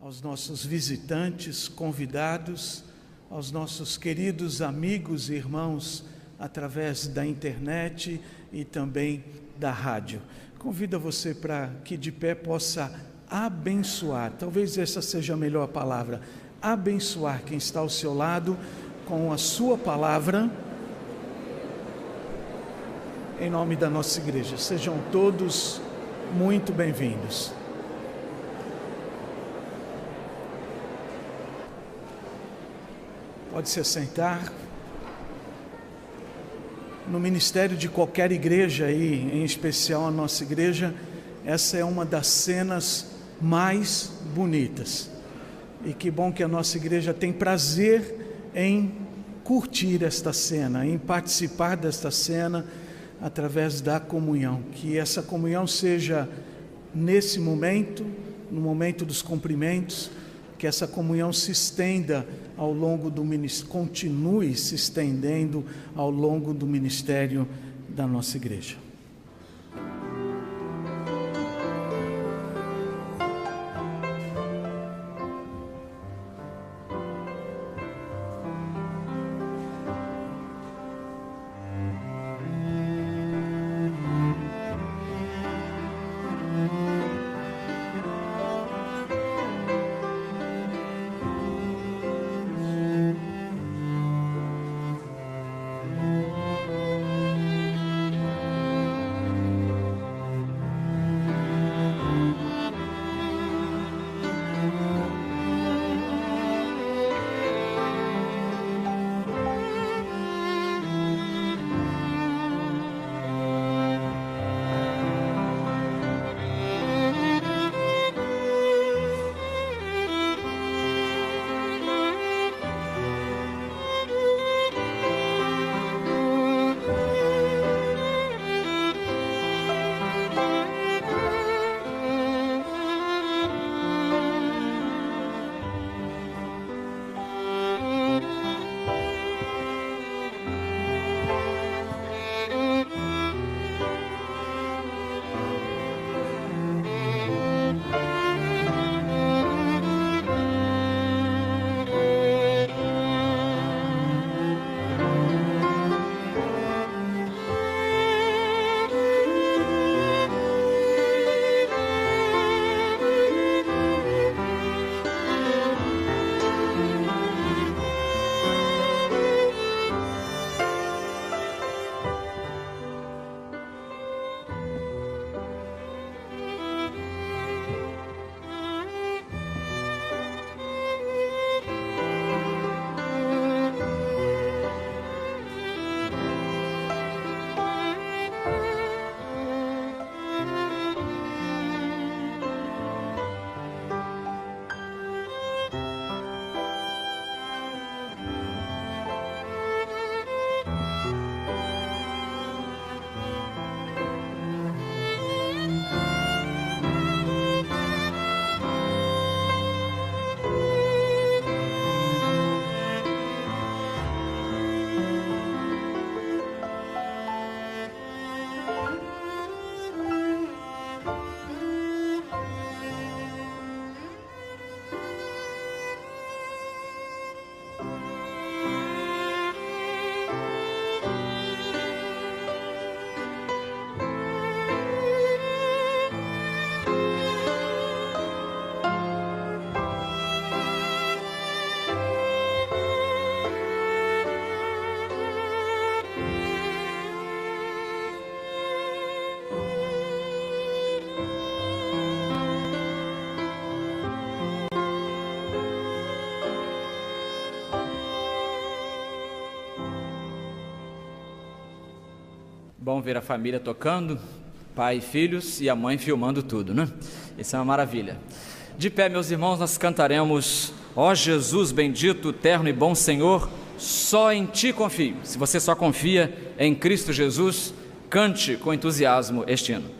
Aos nossos visitantes, convidados, aos nossos queridos amigos e irmãos através da internet e também da rádio. Convido você para que de pé possa abençoar, talvez essa seja a melhor palavra, abençoar quem está ao seu lado com a sua palavra, em nome da nossa igreja. Sejam todos muito bem-vindos. Pode se assentar. No ministério de qualquer igreja aí, em especial a nossa igreja, essa é uma das cenas mais bonitas. E que bom que a nossa igreja tem prazer em curtir esta cena, em participar desta cena através da comunhão. Que essa comunhão seja nesse momento, no momento dos cumprimentos, que essa comunhão se estenda ao longo do ministério, continue se estendendo ao longo do ministério da nossa igreja. Bom ver a família tocando, pai e filhos e a mãe filmando tudo, né? Isso é uma maravilha. De pé, meus irmãos, nós cantaremos: ó Jesus bendito, terno e bom Senhor, só em Ti confio. Se você só confia em Cristo Jesus, cante com entusiasmo este hino.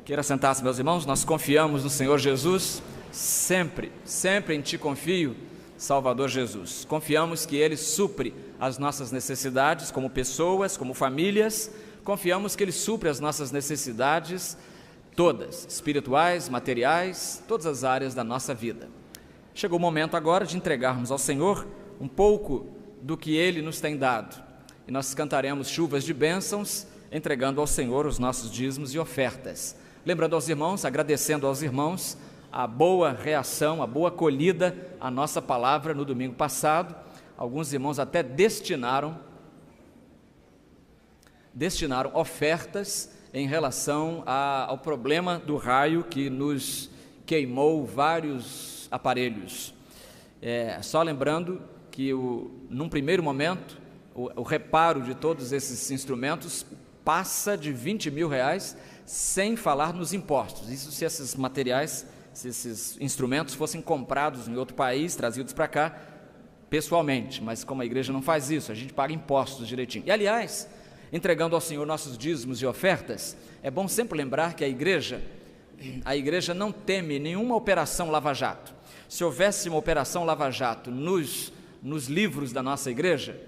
Queira sentar-se, meus irmãos, nós confiamos no Senhor Jesus, sempre em Ti confio, Salvador Jesus. Confiamos que Ele supre as nossas necessidades como pessoas, como famílias, confiamos que Ele supre as nossas necessidades todas, espirituais, materiais, todas as áreas da nossa vida. Chegou o momento agora de entregarmos ao Senhor um pouco do que Ele nos tem dado, e nós cantaremos chuvas de bênçãos, entregando ao Senhor os nossos dízimos e ofertas. Lembrando aos irmãos, agradecendo aos irmãos a boa reação, a boa acolhida à nossa palavra no domingo passado. Alguns irmãos até destinaram ofertas em relação ao problema do raio que nos queimou vários aparelhos. Só lembrando que num primeiro momento o reparo de todos esses instrumentos passa de R$20 mil, sem falar nos impostos. Isso se esses materiais, se esses instrumentos fossem comprados em outro país, trazidos para cá pessoalmente, mas como a igreja não faz isso, a gente paga impostos direitinho. E aliás, entregando ao Senhor nossos dízimos e ofertas, é bom sempre lembrar que a igreja não teme nenhuma operação lava-jato. Se houvesse uma operação lava-jato nos livros da nossa igreja,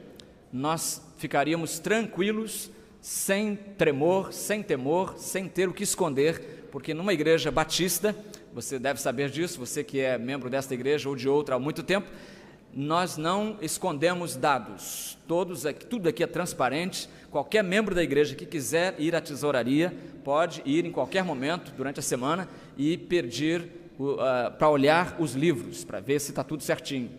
nós ficaríamos tranquilos, sem tremor, sem temor, sem ter o que esconder, porque numa igreja batista, você deve saber disso, você que é membro desta igreja ou de outra há muito tempo, nós não escondemos dados, tudo aqui é transparente. Qualquer membro da igreja que quiser ir à tesouraria, pode ir em qualquer momento durante a semana e pedir para olhar os livros, para ver se está tudo certinho.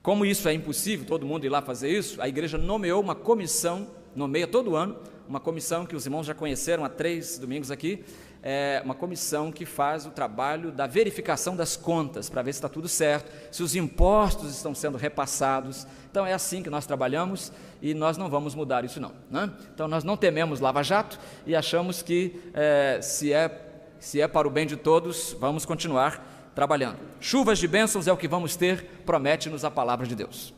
Como isso é impossível, todo mundo ir lá fazer isso, a igreja nomeou uma comissão, nomeia todo ano, uma comissão que os irmãos já conheceram há 3 domingos aqui, uma comissão que faz o trabalho da verificação das contas, para ver se está tudo certo, se os impostos estão sendo repassados. Então é assim que nós trabalhamos e nós não vamos mudar isso não, né? Então nós não tememos lava-jato e achamos que se é para o bem de todos, vamos continuar trabalhando. Chuvas de bênçãos é o que vamos ter, promete-nos a palavra de Deus.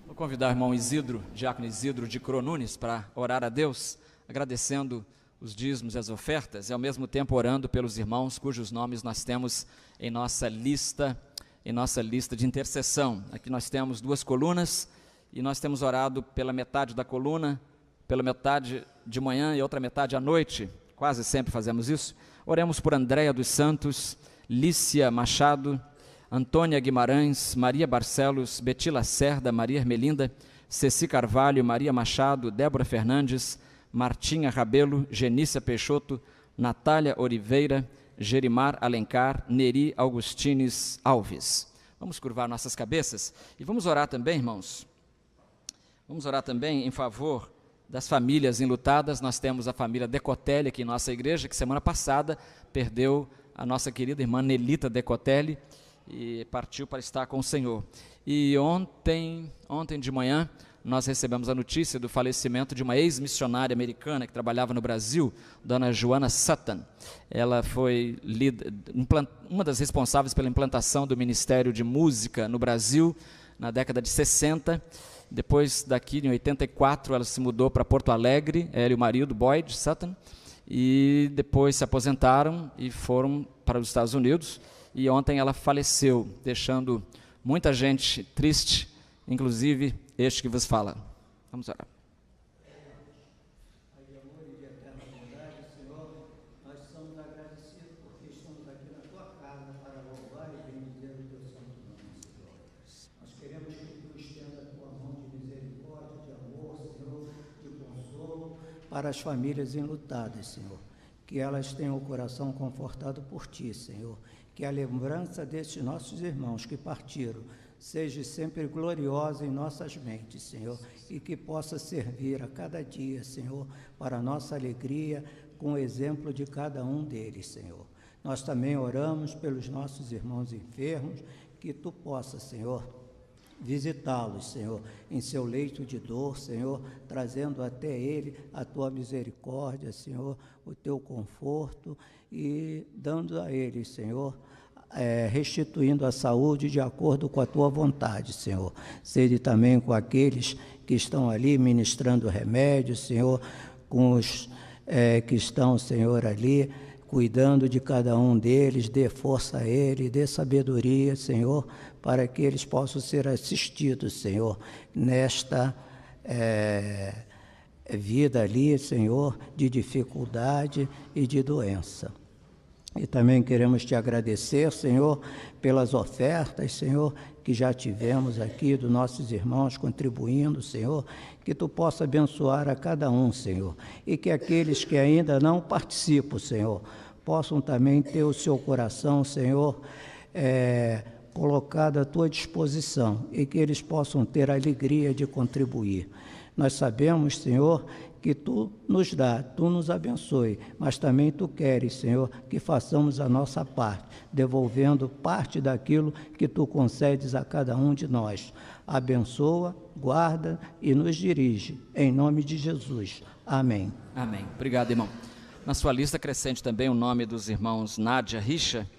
Vou convidar o irmão Isidro, diácono Isidro de Cronunes, para orar a Deus, agradecendo os dízimos e as ofertas, e ao mesmo tempo orando pelos irmãos cujos nomes nós temos em nossa lista de intercessão. Aqui nós temos 2 colunas, e nós temos orado pela metade da coluna, pela metade de manhã e outra metade à noite, quase sempre fazemos isso. Oremos por Andréia dos Santos, Lícia Machado, Antônia Guimarães, Maria Barcelos, Betila Cerda, Maria Ermelinda, Ceci Carvalho, Maria Machado, Débora Fernandes, Martinha Rabelo, Genícia Peixoto, Natália Oliveira, Gerimar Alencar Neri Augustines Alves. Vamos curvar nossas cabeças e vamos orar também, irmãos. Vamos orar também em favor das famílias enlutadas. Nós temos a família Decotelli aqui em nossa igreja, que semana passada perdeu a nossa querida irmã Nelita Decotelli e partiu para estar com o Senhor. E ontem de manhã, nós recebemos a notícia do falecimento de uma ex-missionária americana que trabalhava no Brasil, dona Joana Sutton. Ela foi uma das responsáveis pela implantação do Ministério de Música no Brasil na década de 60. Depois daqui, em 84, ela se mudou para Porto Alegre, ela e o marido, Boyd Sutton, e depois se aposentaram e foram para os Estados Unidos. E ontem ela faleceu, deixando muita gente triste, inclusive este que vos fala. Vamos orar. Pai de amor e de eterna bondade, Senhor, nós somos agradecidos porque estamos aqui na Tua casa para louvar e bendizer o Teu santo nome, Senhor. Nós queremos que Tu estenda a Tua mão de misericórdia, de amor, Senhor, de consolo para as famílias enlutadas, Senhor. Que elas tenham o coração confortado por Ti, Senhor. Que a lembrança destes nossos irmãos que partiram seja sempre gloriosa em nossas mentes, Senhor, e que possa servir a cada dia, Senhor, para a nossa alegria, com o exemplo de cada um deles, Senhor. Nós também oramos pelos nossos irmãos enfermos, que Tu possa, Senhor, visitá-los, Senhor, em seu leito de dor, Senhor, trazendo até ele a Tua misericórdia, Senhor, o Teu conforto e dando a eles, Senhor, restituindo a saúde de acordo com a Tua vontade, Senhor. Seja também com aqueles que estão ali ministrando remédios, Senhor, com os que estão, Senhor, ali cuidando de cada um deles, dê força a eles, dê sabedoria, Senhor, para que eles possam ser assistidos, Senhor, nesta vida ali, Senhor, de dificuldade e de doença. E também queremos Te agradecer, Senhor, pelas ofertas, Senhor, que já tivemos aqui dos nossos irmãos contribuindo, Senhor, que Tu possa abençoar a cada um, Senhor, e que aqueles que ainda não participam, Senhor, possam também ter o seu coração, Senhor, colocado à Tua disposição e que eles possam ter a alegria de contribuir. Nós sabemos, Senhor, que Tu nos dá, Tu nos abençoe, mas também Tu queres, Senhor, que façamos a nossa parte, devolvendo parte daquilo que Tu concedes a cada um de nós. Abençoa, guarda e nos dirige, em nome de Jesus. Amém. Amém. Obrigado, irmão. Na sua lista acrescente também o nome dos irmãos Nádia Richa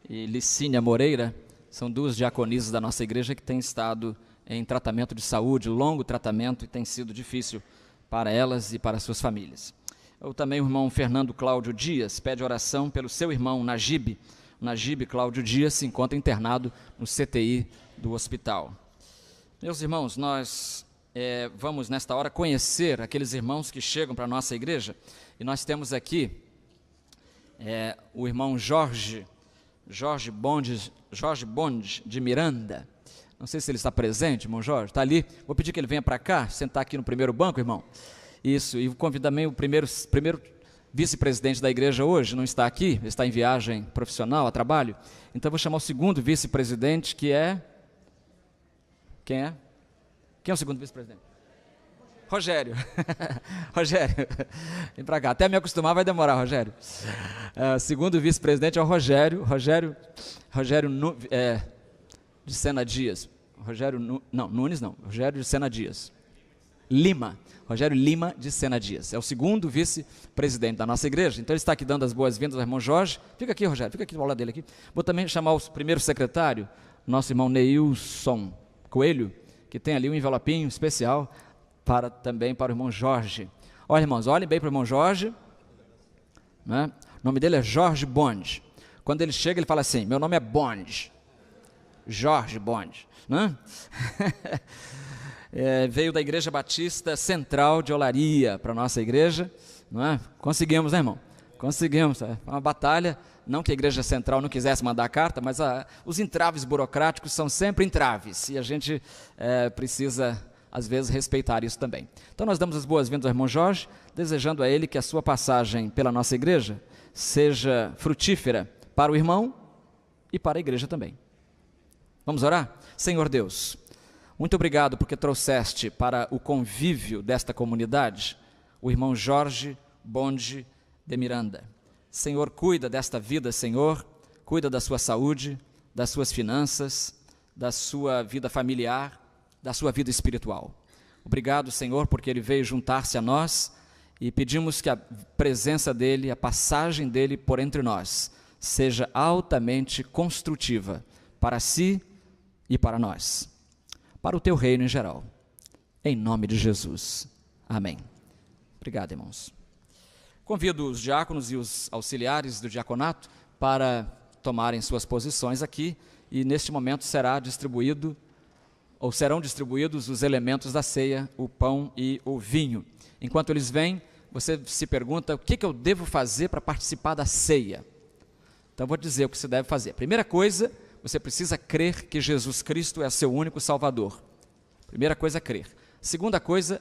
e Licínia Moreira, são duas diaconisas da nossa igreja que têm estado em tratamento de saúde, longo tratamento, e tem sido difícil para elas e para suas famílias. Ou também o irmão Fernando Cláudio Dias pede oração pelo seu irmão Najib. Najib Cláudio Dias se encontra internado no CTI do hospital. Meus irmãos, nós vamos nesta hora conhecer aqueles irmãos que chegam para a nossa igreja, e nós temos aqui o irmão Jorge Bonde de Miranda. Não sei se ele está presente, irmão Jorge, está ali. Vou pedir que ele venha para cá, sentar aqui no primeiro banco, irmão. Isso, e convido também o primeiro vice-presidente da igreja hoje, não está aqui, ele está em viagem profissional, a trabalho. Então vou chamar o segundo vice-presidente, que é... Quem é? Quem é o segundo vice-presidente? Rogério. Rogério, vem para cá. Até me acostumar vai demorar, Rogério. Segundo vice-presidente é o Rogério de Sena Dias. Nunes não. Rogério de Sena Dias. Rogério Lima de Sena Dias. É o segundo vice-presidente da nossa igreja. Então ele está aqui dando as boas-vindas ao irmão Jorge. Fica aqui, Rogério, fica aqui do lado dele aqui. Vou também chamar o primeiro secretário, nosso irmão Neilson Coelho, que tem ali um envelopinho especial também para o irmão Jorge. Olha, irmãos, olhem bem para o irmão Jorge. Né? O nome dele é Jorge Bonde. Quando ele chega, ele fala assim: meu nome é Bonde. Jorge Bonde. Né? Veio da Igreja Batista Central de Olaria para a nossa igreja. Não é? Conseguimos, né, irmão? Conseguimos. Foi uma batalha. Não que a Igreja Central não quisesse mandar a carta, mas os entraves burocráticos são sempre entraves. E a gente precisa, às vezes, respeitar isso também. Então nós damos as boas-vindas ao irmão Jorge, desejando a ele que a sua passagem pela nossa igreja seja frutífera para o irmão e para a igreja também. Vamos orar? Senhor Deus, muito obrigado porque trouxeste para o convívio desta comunidade o irmão Jorge Bonde de Miranda. Senhor, cuida desta vida, Senhor, cuida da sua saúde, das suas finanças, da sua vida familiar, da sua vida espiritual. Obrigado, Senhor, porque ele veio juntar-se a nós e pedimos que a presença dele, a passagem dele por entre nós, seja altamente construtiva para si e para nós, para o teu reino em geral. Em nome de Jesus. Amém. Obrigado, irmãos. Convido os diáconos e os auxiliares do diaconato para tomarem suas posições aqui e neste momento serão distribuídos os elementos da ceia, o pão e o vinho. Enquanto eles vêm, você se pergunta, o que eu devo fazer para participar da ceia? Então eu vou dizer o que você deve fazer. Primeira coisa, você precisa crer que Jesus Cristo é seu único Salvador. Primeira coisa, crer. Segunda coisa,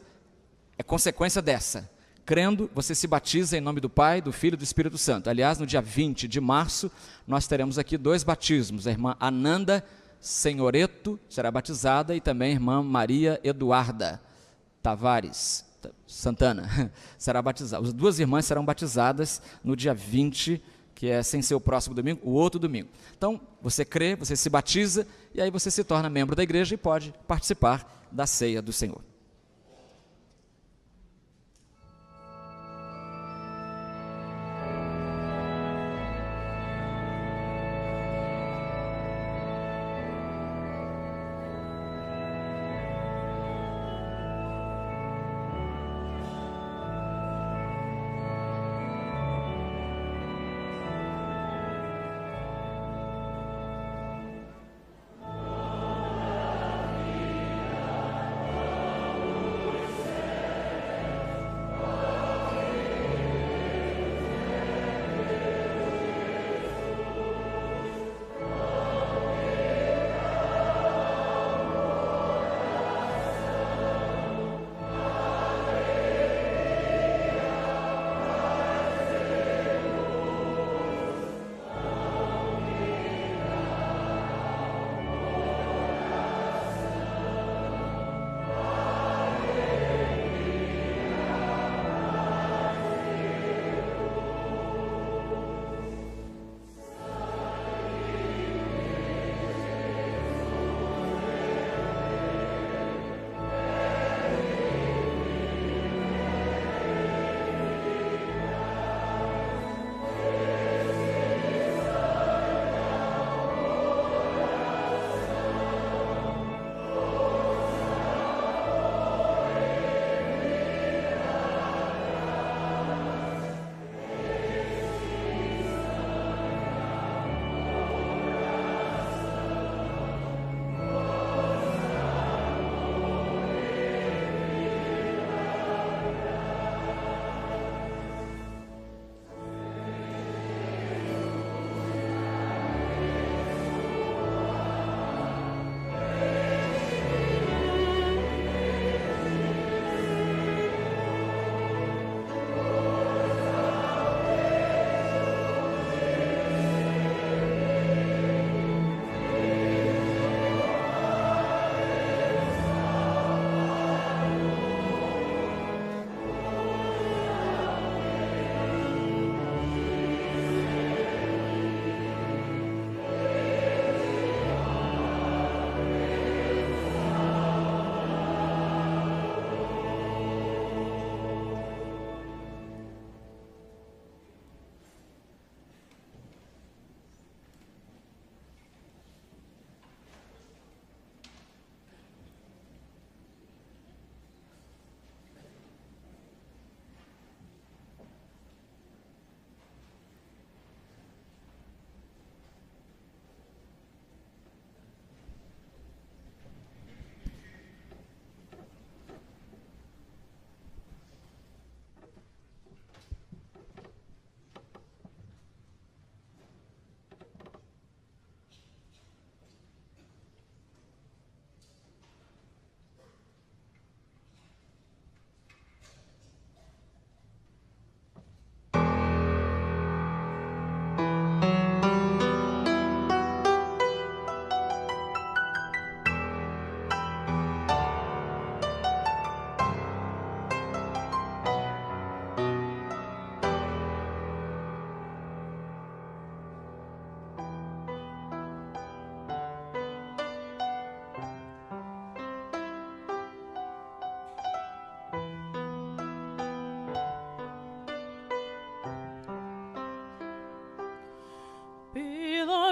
é consequência dessa. Crendo, você se batiza em nome do Pai, do Filho e do Espírito Santo. Aliás, no dia 20 de março, nós teremos aqui 2 batismos. A irmã Ananda Senhoreto será batizada e também a irmã Maria Eduarda Tavares Santana será batizada. As 2 irmãs serão batizadas no dia 20, que é sem ser o próximo domingo, o outro domingo. Então, você crê, você se batiza e aí você se torna membro da igreja e pode participar da ceia do Senhor.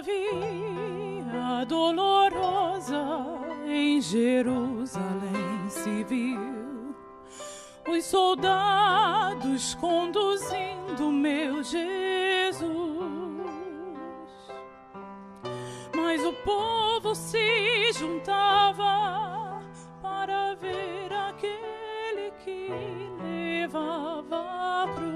via dolorosa em Jerusalém se viu os soldados conduzindo meu Jesus, mas o povo se juntava para ver aquele que levava a cruz.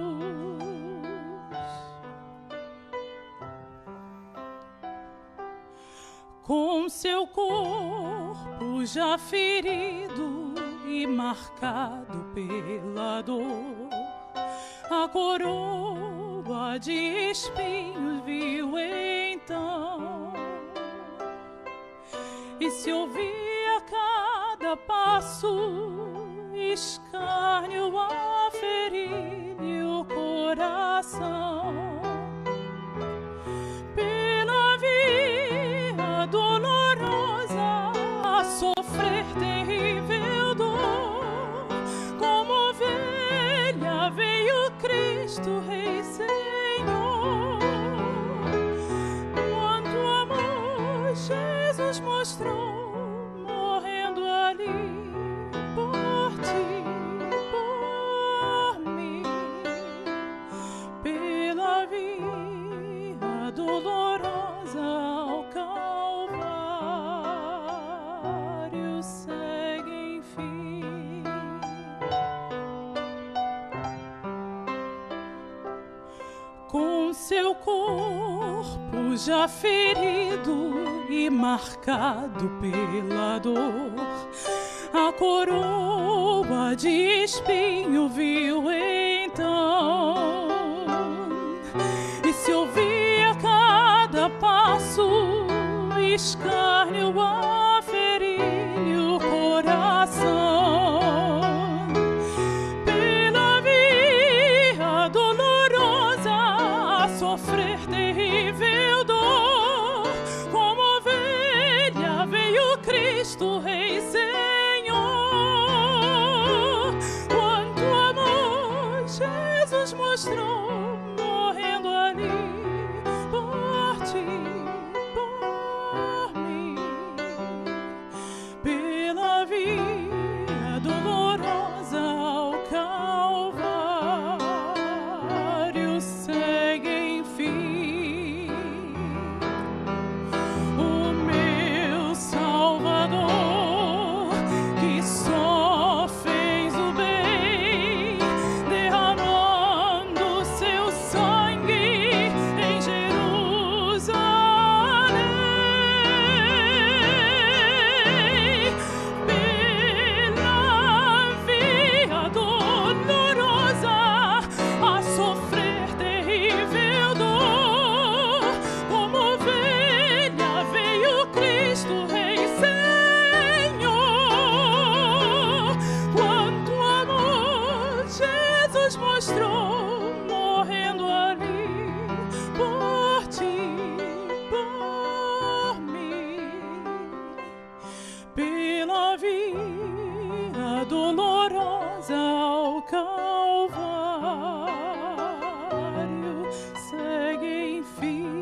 Com seu corpo já ferido e marcado pela dor, a coroa de espinhos viu então, e se ouvia a cada passo escárnio a ferir-lhe o coração. Pela via dolorosa a sofrer terrível dor, como ovelha veio Cristo Rei Senhor. Quanto amor Jesus mostrou, morrendo ali por ti, por mim. Pela via dolorosa ao Calvário segue enfim. Com seu corpo já ferido e marcado pela dor, a coroa de espinho viu então, e se ouvia a cada passo escárnio a ferir-lhe o coração. Pela via dolorosa a sofrer terrível dor, como ovelha veio Cristo Rei Senhor. Quanto amor Jesus mostrou, morrendo ali por ti, por mim. Pela via dolorosa ao Calvário segue enfim. O meu Salvador, que só fez o bem, derramando seu sangue em Jerusalém. Pela via dolorosa a sofrer terrível dor, como ovelha veio Cristo Rei Senhor. Quanto amor Jesus mostrou, morrendo ali por ti, por mim. Pela via dolorosa ao Calvário segue enfim.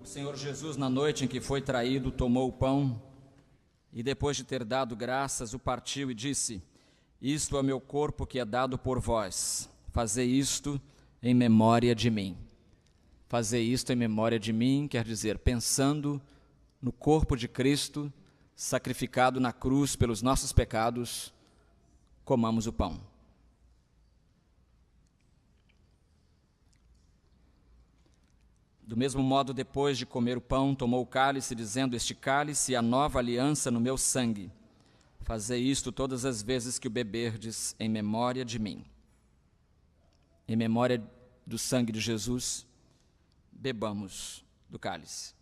O Senhor Jesus, na noite em que foi traído, tomou o pão e, depois de ter dado graças, o partiu e disse: Isto é meu corpo que é dado por vós. Fazei isto em memória de mim. Fazer isto em memória de mim quer dizer, pensando no corpo de Cristo, sacrificado na cruz pelos nossos pecados, comamos o pão. Do mesmo modo, depois de comer o pão, tomou o cálice, dizendo: Este cálice é a nova aliança no meu sangue. Fazei isto todas as vezes que o beberdes em memória de mim. Em memória do sangue de Jesus, bebamos do cálice.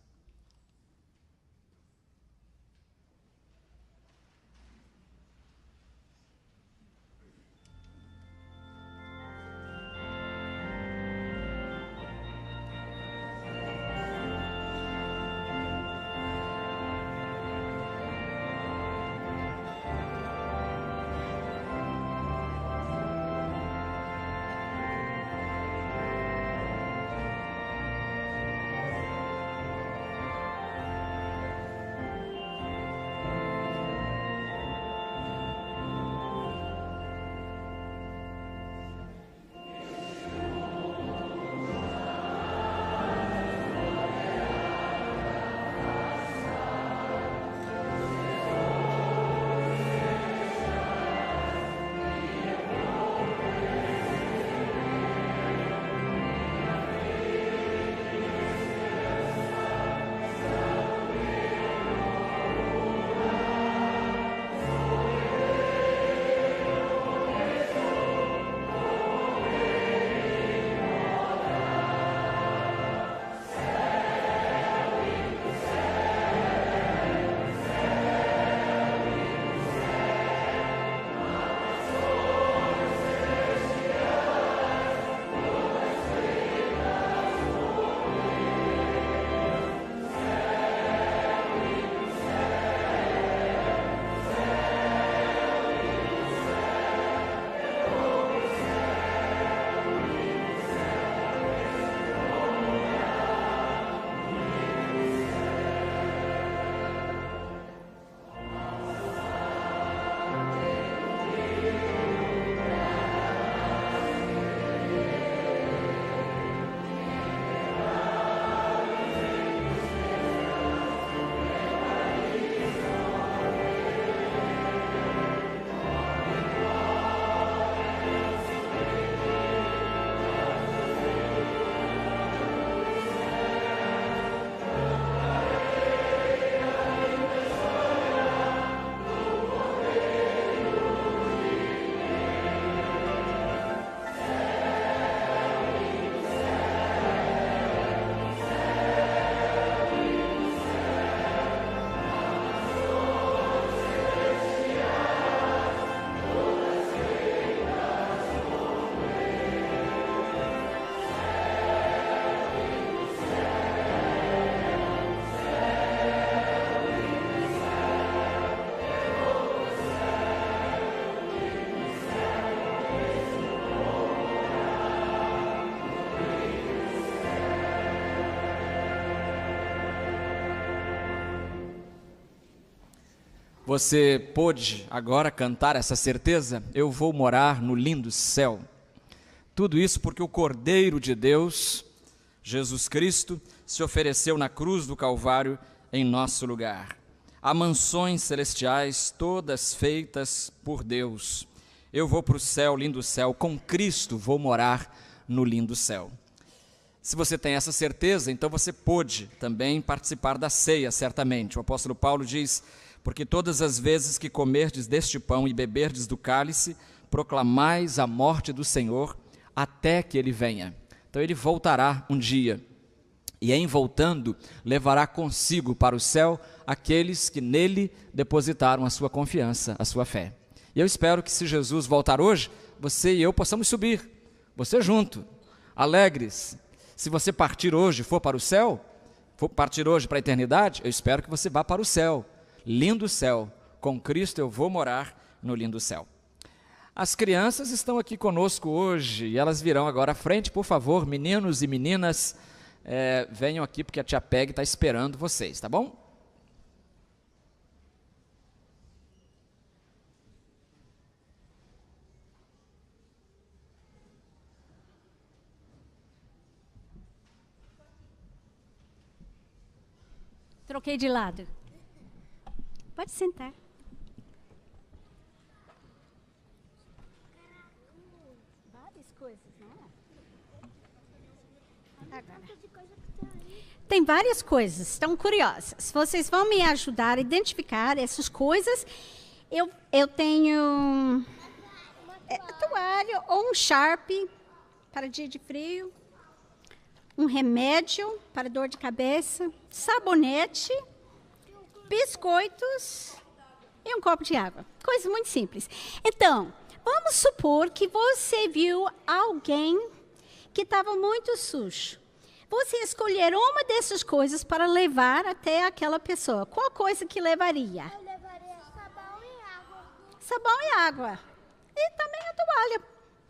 Você pôde agora cantar essa certeza? Eu vou morar no lindo céu. Tudo isso porque o Cordeiro de Deus, Jesus Cristo, se ofereceu na cruz do Calvário em nosso lugar. Há mansões celestiais, todas feitas por Deus. Eu vou para o céu, lindo céu, com Cristo vou morar no lindo céu. Se você tem essa certeza, então você pôde também participar da ceia, certamente. O apóstolo Paulo diz: porque todas as vezes que comerdes deste pão e beberdes do cálice, proclamais a morte do Senhor até que ele venha. Então ele voltará um dia, e em voltando, levará consigo para o céu aqueles que nele depositaram a sua confiança, a sua fé. E eu espero que, se Jesus voltar hoje, você e eu possamos subir, você junto, alegres. Se você partir hoje e for para o céu, for partir hoje para a eternidade, eu espero que você vá para o céu. Lindo céu, com Cristo eu vou morar no lindo céu. As crianças estão aqui conosco hoje e elas virão agora à frente, por favor, meninos e meninas, venham aqui porque a tia Peg está esperando vocês, tá bom? Troquei de lado. Pode sentar. Várias coisas, não é? Agora. Tem várias coisas, estão curiosas. Vocês vão me ajudar a identificar essas coisas. Eu tenho toalha ou um Sharp para dia de frio. Um remédio para dor de cabeça, sabonete, biscoitos e um copo de água. Coisa muito simples. Então, vamos supor que você viu alguém que estava muito sujo. Você escolher uma dessas coisas para levar até aquela pessoa. Qual coisa que levaria? Eu levaria sabão e água. Sabão e água. E também a toalha.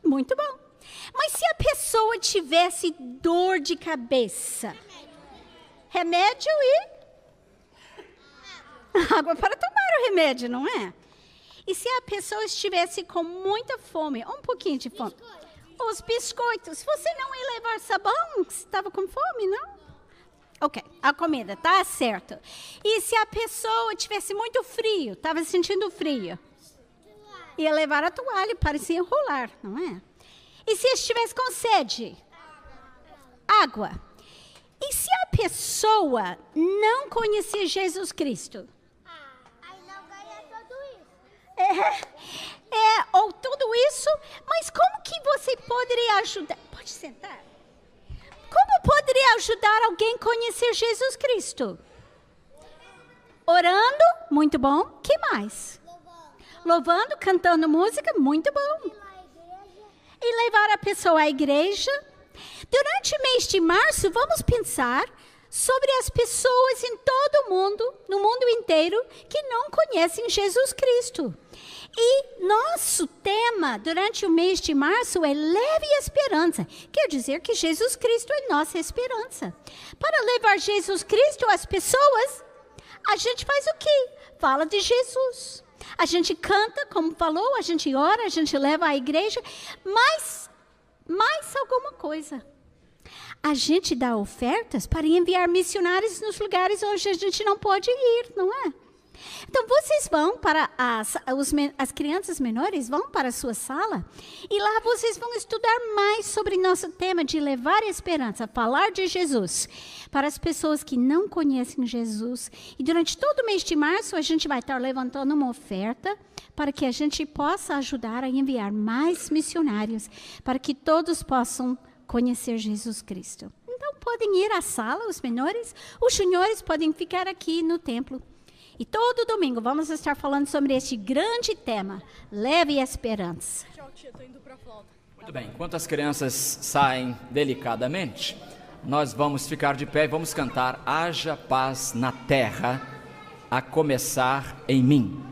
Muito bom. Mas se a pessoa tivesse dor de cabeça? Remédio e água para tomar o remédio, não é? E se a pessoa estivesse com muita fome, um pouquinho de fome? Os biscoitos. Você não ia levar sabão? Estava com fome, não? Ok, a comida, tá certo. E se a pessoa tivesse muito frio, estava sentindo frio? Ia levar a toalha para se enrolar, não é? E se estivesse com sede? Água. E se a pessoa não conhecia Jesus Cristo? Aí não ganha tudo isso. Ou tudo isso, mas como que você poderia ajudar? Pode sentar. Como poderia ajudar alguém a conhecer Jesus Cristo? Orando, muito bom. Que mais? Louvando, cantando música, muito bom. E levar a pessoa à igreja. Durante o mês de março, vamos pensar sobre as pessoas em todo o mundo, no mundo inteiro, que não conhecem Jesus Cristo. E nosso tema durante o mês de março é leve esperança. Quer dizer que Jesus Cristo é nossa esperança. Para levar Jesus Cristo às pessoas, a gente faz o quê? Fala de Jesus. A gente canta, como falou, a gente ora, a gente leva à igreja, mas mais alguma coisa. A gente dá ofertas para enviar missionários nos lugares onde a gente não pode ir, não é? Então, vocês vão para as crianças menores vão para a sua sala e lá vocês vão estudar mais sobre nosso tema de levar a esperança, falar de Jesus para as pessoas que não conhecem Jesus. E durante todo o mês de março, a gente vai estar levantando uma oferta para que a gente possa ajudar a enviar mais missionários, para que todos possam conhecer Jesus Cristo. Então, podem ir à sala, os menores, os juniores podem ficar aqui no templo. E todo domingo vamos estar falando sobre este grande tema, leve esperança. Tchau, tia, tô indo pra flauta. Muito bem, enquanto as crianças saem delicadamente, nós vamos ficar de pé e vamos cantar Haja Paz na Terra, a começar em mim.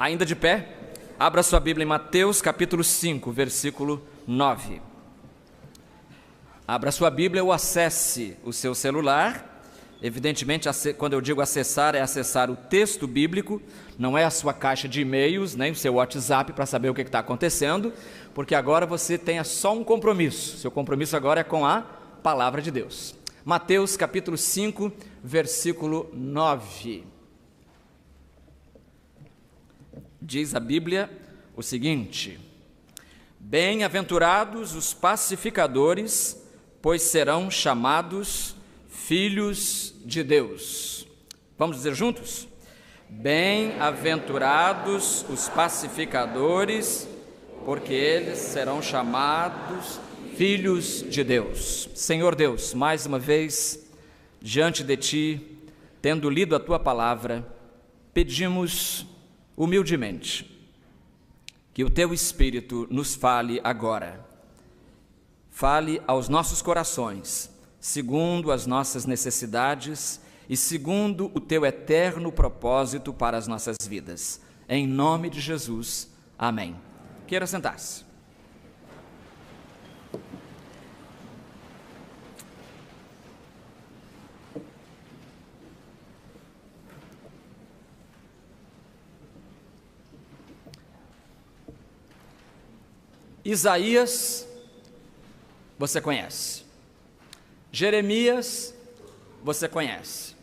Ainda de pé, abra sua Bíblia em Mateus capítulo 5, versículo 9. Abra sua Bíblia ou acesse o seu celular. Evidentemente, quando eu digo acessar, é acessar o texto bíblico, não é a sua caixa de e-mails, nem o seu WhatsApp para saber o que está acontecendo, porque agora você tem só um compromisso. Seu compromisso agora é com a palavra de Deus. Mateus capítulo 5, versículo 9. Diz a Bíblia o seguinte: bem-aventurados os pacificadores, pois serão chamados filhos de Deus. Vamos dizer juntos? Bem-aventurados os pacificadores, porque eles serão chamados filhos de Deus. Senhor Deus, mais uma vez, diante de Ti, tendo lido a Tua palavra, pedimos humildemente que o Teu Espírito nos fale agora. Fale aos nossos corações, segundo as nossas necessidades e segundo o Teu eterno propósito para as nossas vidas. Em nome de Jesus, amém. Queira sentar-se. Isaías, você conhece. Jeremias, você conhece.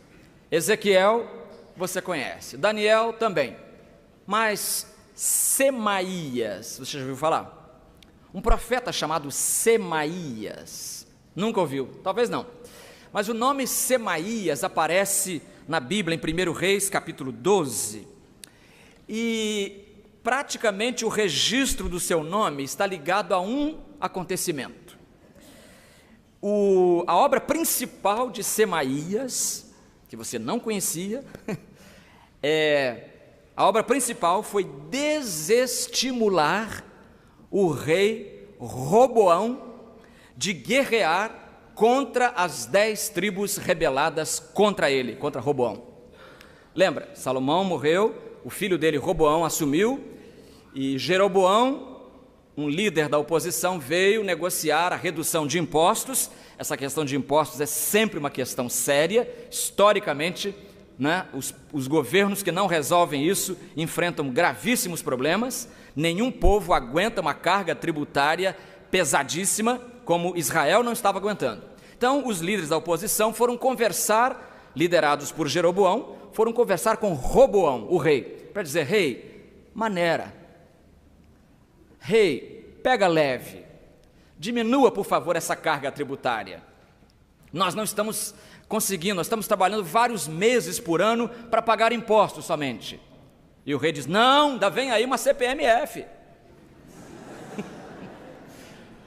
Ezequiel, você conhece. Daniel também. Mas Semaías, você já ouviu falar? Um profeta chamado Semaías. Nunca ouviu? Talvez não. Mas o nome Semaías aparece na Bíblia em 1 Reis, capítulo 12. E praticamente o registro do seu nome está ligado a um acontecimento. A obra principal de Semaías, que você não conhecia, a obra principal foi desestimular o rei Roboão de guerrear contra as 10 tribos rebeladas contra ele, contra Roboão. Lembra, Salomão morreu, o filho dele Roboão assumiu, e Jeroboão, um líder da oposição, veio negociar a redução de impostos. Essa questão de impostos é sempre uma questão séria, historicamente, né? Os governos que não resolvem isso enfrentam gravíssimos problemas. Nenhum povo aguenta uma carga tributária pesadíssima, como Israel não estava aguentando. Então, os líderes da oposição foram conversar, liderados por Jeroboão, foram conversar com Roboão, o rei, para dizer: rei, maneira, rei, pega leve, diminua, por favor, essa carga tributária. Nós não estamos conseguindo, nós estamos trabalhando vários meses por ano para pagar impostos somente. E o rei diz: não, ainda vem aí uma CPMF.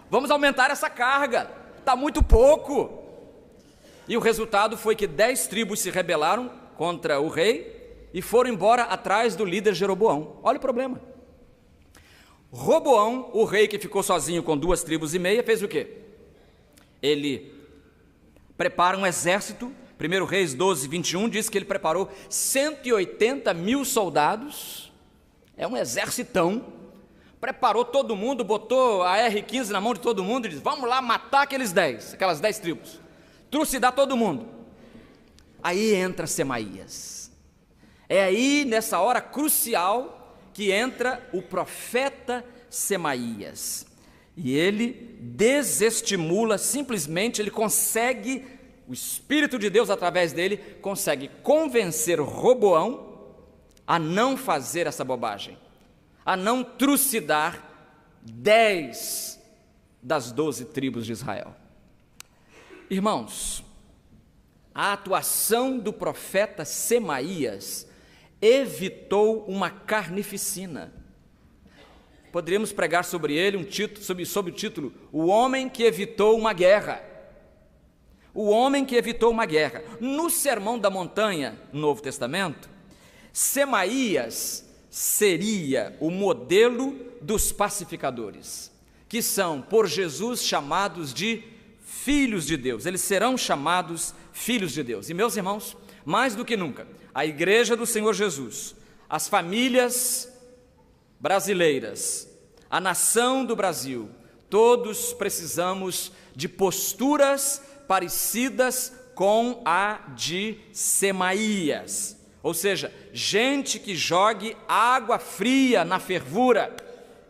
Vamos aumentar essa carga, está muito pouco. E o resultado foi que 10 tribos se rebelaram contra o rei e foram embora atrás do líder Jeroboão. Olha o problema. Roboão, o rei que ficou sozinho com 2 tribos e meia, fez o quê? Ele prepara um exército. 1 Reis 12, 21 diz que ele preparou 180 mil soldados, é um exercitão, preparou todo mundo, botou a R-15 na mão de todo mundo e disse: vamos lá matar aquelas 10 tribos, trucidar todo mundo. Aí entra Semaías, é aí nessa hora crucial que entra o profeta Semaías, e ele desestimula, simplesmente ele consegue, o Espírito de Deus através dele, consegue convencer Roboão a não fazer essa bobagem, a não trucidar 10 das 12 tribos de Israel. Irmãos, a atuação do profeta Semaías evitou uma carnificina. Poderíamos pregar sobre ele sob o título: o homem que evitou uma guerra. O homem que evitou uma guerra. No Sermão da Montanha, no Novo Testamento, Semaías seria o modelo dos pacificadores, que são por Jesus chamados de filhos de Deus. Eles serão chamados filhos de Deus. E meus irmãos, mais do que nunca, a igreja do Senhor Jesus, as famílias brasileiras, a nação do Brasil, todos precisamos de posturas parecidas com a de Semaías, ou seja, gente que jogue água fria na fervura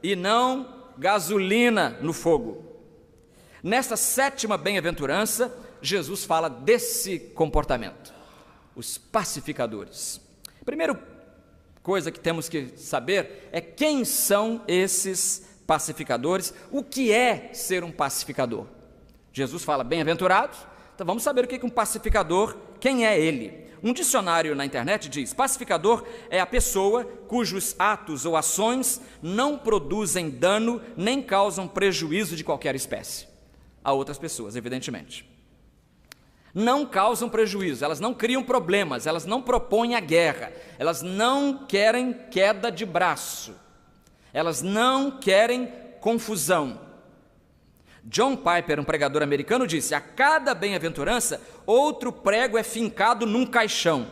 e não gasolina no fogo. Nesta 7ª bem-aventurança, Jesus fala desse comportamento, os pacificadores. Primeira coisa que temos que saber é quem são esses pacificadores, o que é ser um pacificador. Jesus fala bem-aventurados, então vamos saber o que é um pacificador, quem é ele. Um dicionário na internet diz: pacificador é a pessoa cujos atos ou ações não produzem dano nem causam prejuízo de qualquer espécie a outras pessoas, evidentemente. Não causam prejuízo, elas não criam problemas, elas não propõem a guerra, elas não querem queda de braço, elas não querem confusão. John Piper, um pregador americano, disse: a cada bem-aventurança, outro prego é fincado num caixão,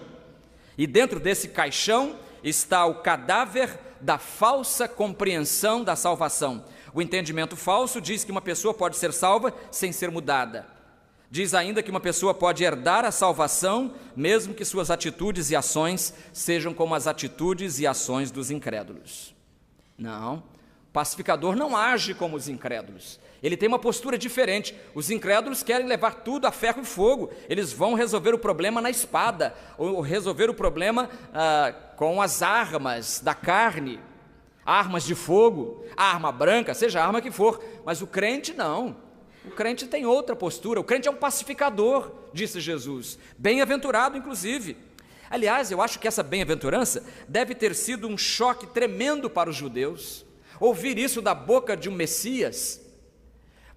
e dentro desse caixão está o cadáver da falsa compreensão da salvação. O entendimento falso diz que uma pessoa pode ser salva sem ser mudada. Diz ainda que uma pessoa pode herdar a salvação, mesmo que suas atitudes e ações sejam como as atitudes e ações dos incrédulos. Não, o pacificador não age como os incrédulos. Ele tem uma postura diferente. Os incrédulos querem levar tudo a ferro e fogo. Eles vão resolver o problema na espada, ou resolver o problema com as armas da carne, armas de fogo, arma branca, seja a arma que for. Mas o crente não. O crente tem outra postura. O crente é um pacificador, disse Jesus. Bem-aventurado, inclusive. Aliás, eu acho que essa bem-aventurança deve ter sido um choque tremendo para os judeus. Ouvir isso da boca de um Messias.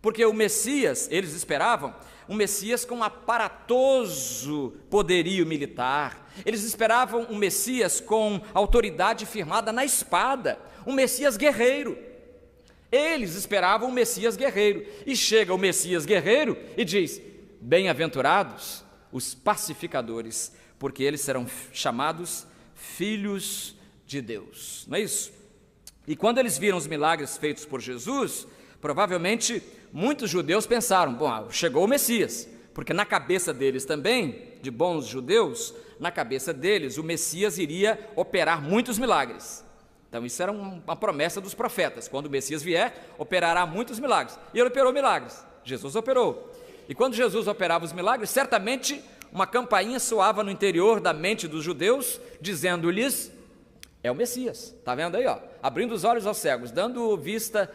Porque o Messias, eles esperavam um Messias com aparatoso poderio militar. Eles esperavam um Messias com autoridade firmada na espada, um Messias guerreiro. Eles esperavam um Messias guerreiro. E chega o Messias guerreiro e diz: bem-aventurados os pacificadores, porque eles serão chamados filhos de Deus. Não é isso? E quando eles viram os milagres feitos por Jesus, provavelmente muitos judeus pensaram: bom, chegou o Messias, porque na cabeça deles também, de bons judeus, na cabeça deles o Messias iria operar muitos milagres. Então isso era uma promessa dos profetas: quando o Messias vier, operará muitos milagres. E ele operou milagres, Jesus operou. E quando Jesus operava os milagres, certamente uma campainha soava no interior da mente dos judeus, dizendo-lhes: é o Messias. Está vendo aí, ó? Abrindo os olhos aos cegos, dando vista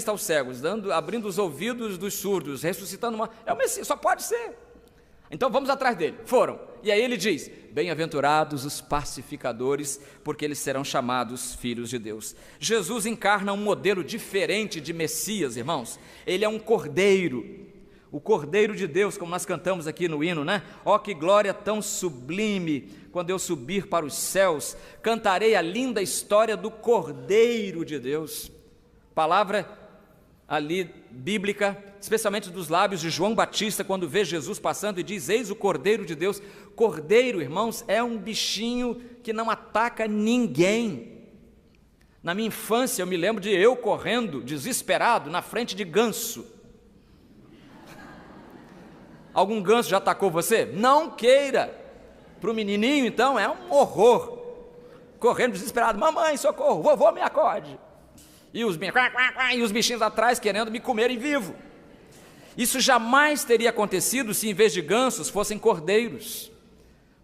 aos cegos, abrindo os ouvidos dos surdos, ressuscitando é o Messias, só pode ser. Então vamos atrás dele. Foram. E aí ele diz: bem-aventurados os pacificadores, porque eles serão chamados filhos de Deus. Jesus encarna um modelo diferente de Messias, irmãos. Ele é um cordeiro, o Cordeiro de Deus, como nós cantamos aqui no hino, né? Ó, que glória tão sublime, quando eu subir para os céus, cantarei a linda história do Cordeiro de Deus. Palavra ali bíblica, especialmente dos lábios de João Batista, quando vê Jesus passando e diz: eis o Cordeiro de Deus. Cordeiro, irmãos, é um bichinho que não ataca ninguém. Na minha infância eu me lembro de eu correndo desesperado na frente de ganso. Algum ganso já atacou você? Não queira. Para o menininho, então, é um horror. Correndo desesperado: mamãe, socorro, vovô, me acorde. E os bichinhos atrás querendo me comerem vivo. Isso jamais teria acontecido se em vez de gansos fossem cordeiros.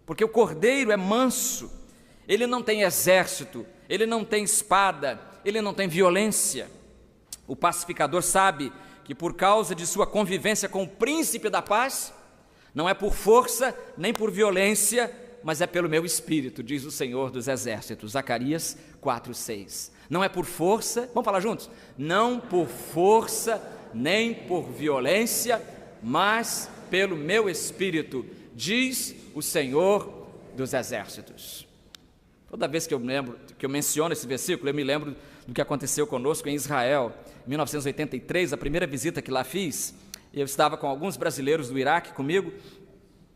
Porque o cordeiro é manso, ele não tem exército, ele não tem espada, ele não tem violência. O pacificador sabe que por causa de sua convivência com o príncipe da paz, não é por força nem por violência, mas é pelo meu espírito, diz o Senhor dos Exércitos. Zacarias 4:6. Não é por força, vamos falar juntos? Não por força nem por violência, mas pelo meu espírito, diz o Senhor dos Exércitos. Toda vez que eu menciono esse versículo, eu me lembro do que aconteceu conosco em Israel, em 1983, a primeira visita que lá fiz. Eu estava com alguns brasileiros do Iraque comigo,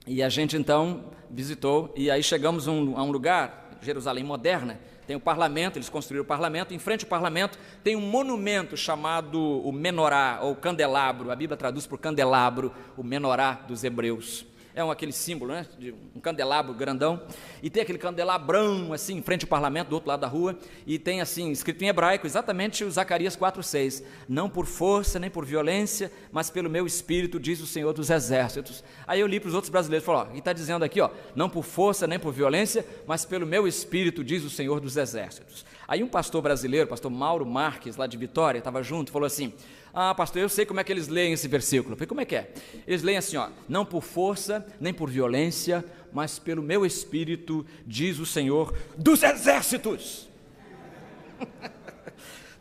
e a gente então visitou, e aí chegamos a um lugar, Jerusalém moderna, tem o parlamento, eles construíram o parlamento, em frente ao parlamento tem um monumento chamado o menorá, ou candelabro, a Bíblia traduz por candelabro, o menorá dos hebreus. É aquele símbolo, né, de um candelabro grandão, e tem aquele candelabrão, assim, em frente ao parlamento, do outro lado da rua, e tem, assim, escrito em hebraico, exatamente o Zacarias 4,6, não por força, nem por violência, mas pelo meu espírito, diz o Senhor dos Exércitos. Aí eu li para os outros brasileiros, falou, e está dizendo aqui, não por força, nem por violência, mas pelo meu espírito, diz o Senhor dos Exércitos. Aí um pastor brasileiro, pastor Mauro Marques, lá de Vitória, estava junto, falou assim, pastor, eu sei como é que eles leem esse versículo. Eu falei, como é que é? Eles leem assim, não por força, nem por violência, mas pelo meu espírito, diz o Senhor dos Exércitos.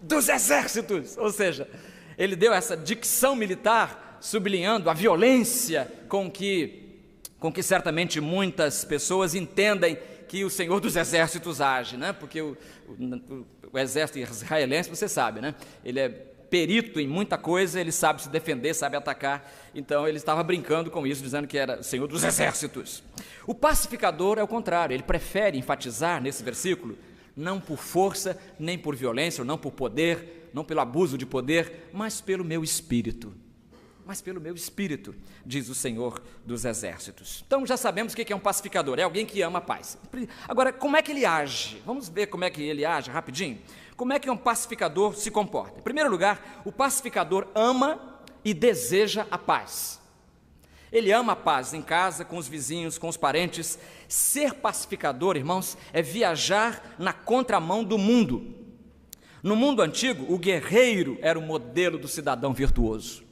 Dos Exércitos. Ou seja, ele deu essa dicção militar, sublinhando a violência com que certamente muitas pessoas entendem que o Senhor dos Exércitos age, né? Porque o exército israelense, você sabe, né? Ele é perito em muita coisa, ele sabe se defender, sabe atacar, então ele estava brincando com isso, dizendo que era o Senhor dos Exércitos. O pacificador é o contrário, ele prefere enfatizar nesse versículo, não por força, nem por violência, ou não por poder, não pelo abuso de poder, mas pelo meu espírito. Mas pelo meu espírito, diz o Senhor dos Exércitos. Então já sabemos o que é um pacificador, é alguém que ama a paz. Agora, como é que ele age? Vamos ver como é que ele age rapidinho? Como é que um pacificador se comporta? Em primeiro lugar, o pacificador ama e deseja a paz. Ele ama a paz em casa, com os vizinhos, com os parentes. Ser pacificador, irmãos, é viajar na contramão do mundo. No mundo antigo, o guerreiro era o modelo do cidadão virtuoso.